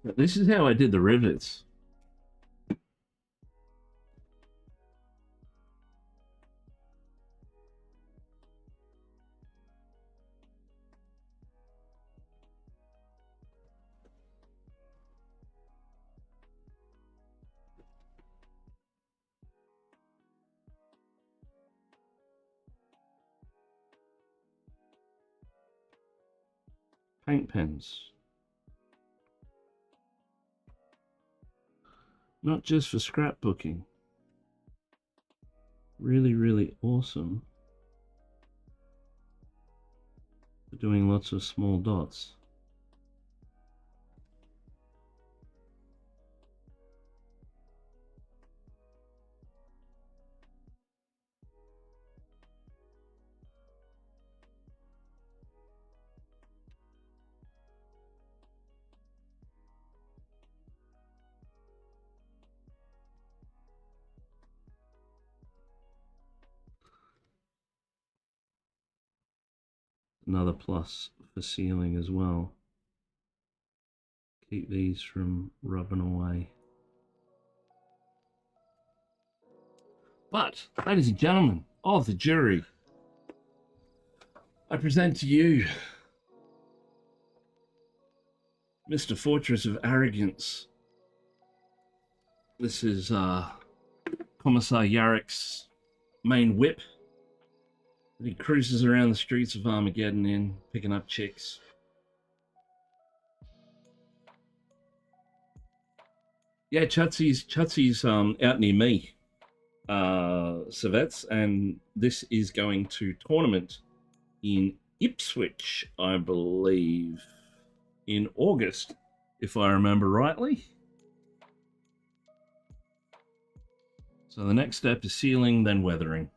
But this is how I did the rivets. Paint pens. Not just for scrapbooking. Really, really awesome for doing lots of small dots. Another plus for sealing as well. Keep these from rubbing away. But, ladies and gentlemen of the jury, I present to you Mr. Fortress of Arrogance. This is Commissar Yarek's main whip. He cruises around the streets of Armageddon in, picking up chicks. Yeah, Chutsy's out near me, Savets, and this is going to tournament in Ipswich, I believe, in August, if I remember rightly. So the next step is sealing, then weathering.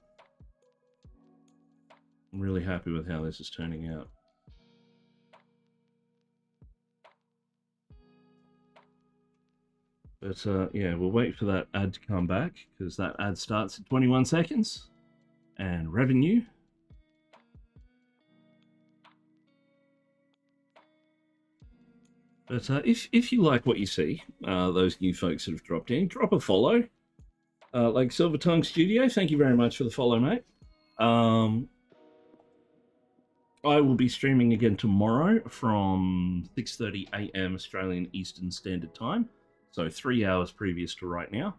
I'm really happy with how this is turning out. But yeah, we'll wait for that ad to come back because that ad starts in 21 seconds. And revenue. But if you like what you see, those new folks that have dropped in, drop a follow. Like Silver Tongue Studio, thank you very much for the follow, mate. I will be streaming again tomorrow from 6:30 a.m. Australian Eastern Standard Time, so 3 hours previous to right now.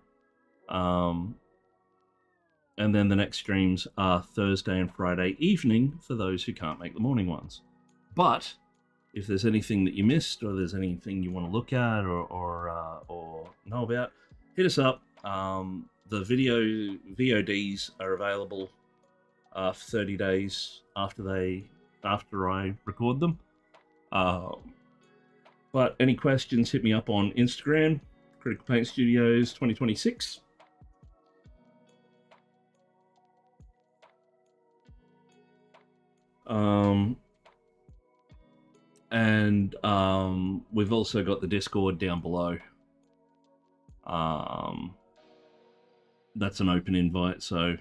And then the next streams are Thursday and Friday evening for those who can't make the morning ones. But if there's anything that you missed, or there's anything you want to look at or know about, hit us up. The VODs are available for 30 days after I record them. But any questions, hit me up on Instagram, Critical Paint Studios 2026. And we've also got the Discord down below. That's an open invite, so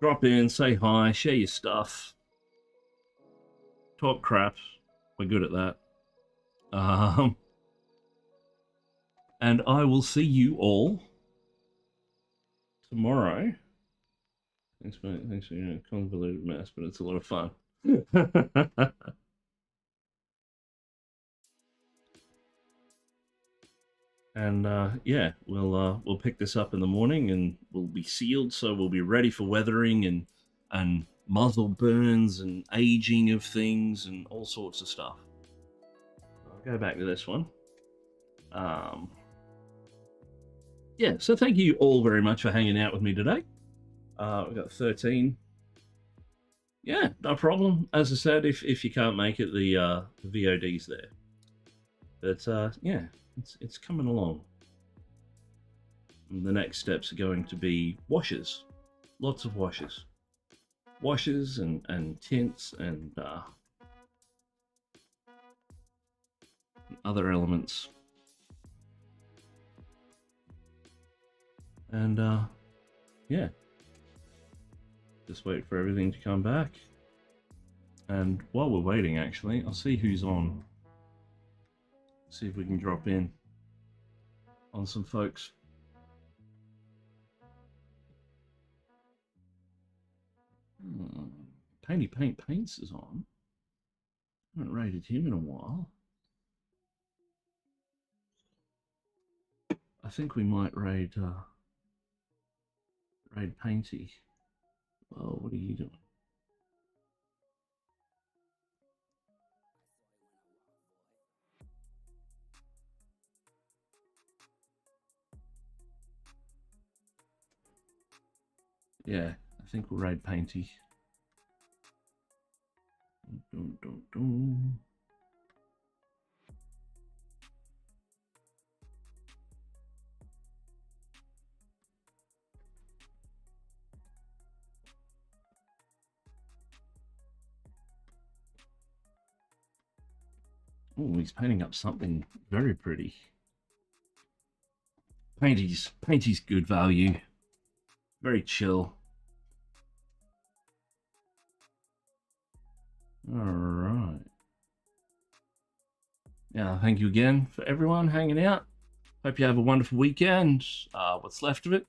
drop in, say hi, share your stuff, talk crap. We're good at that. And I will see you all tomorrow. Thanks for a convoluted mess, but it's a lot of fun. And yeah, we'll pick this up in the morning, and we'll be sealed, so we'll be ready for weathering and muzzle burns and aging of things and all sorts of stuff. I'll go back to this one. Yeah, so thank you all very much for hanging out with me today. We've got 13. Yeah, no problem. As I said, if you can't make it, the VOD's there. But yeah, it's coming along. And the next steps are going to be washes. Lots of washes. Washes and tints and other elements. And yeah, just wait for everything to come back. And while we're waiting, actually, I'll see who's on. See if we can drop in on some folks. Painty Paints is on. I haven't rated him in a while. I think we might raid Painty. Well, what are you doing? Yeah, I think we'll raid Painty. Dun, dun, dun. Oh, he's painting up something very pretty. Painty's good value. Very chill. All right. Yeah, thank you again for everyone hanging out. Hope you have a wonderful weekend. What's left of it.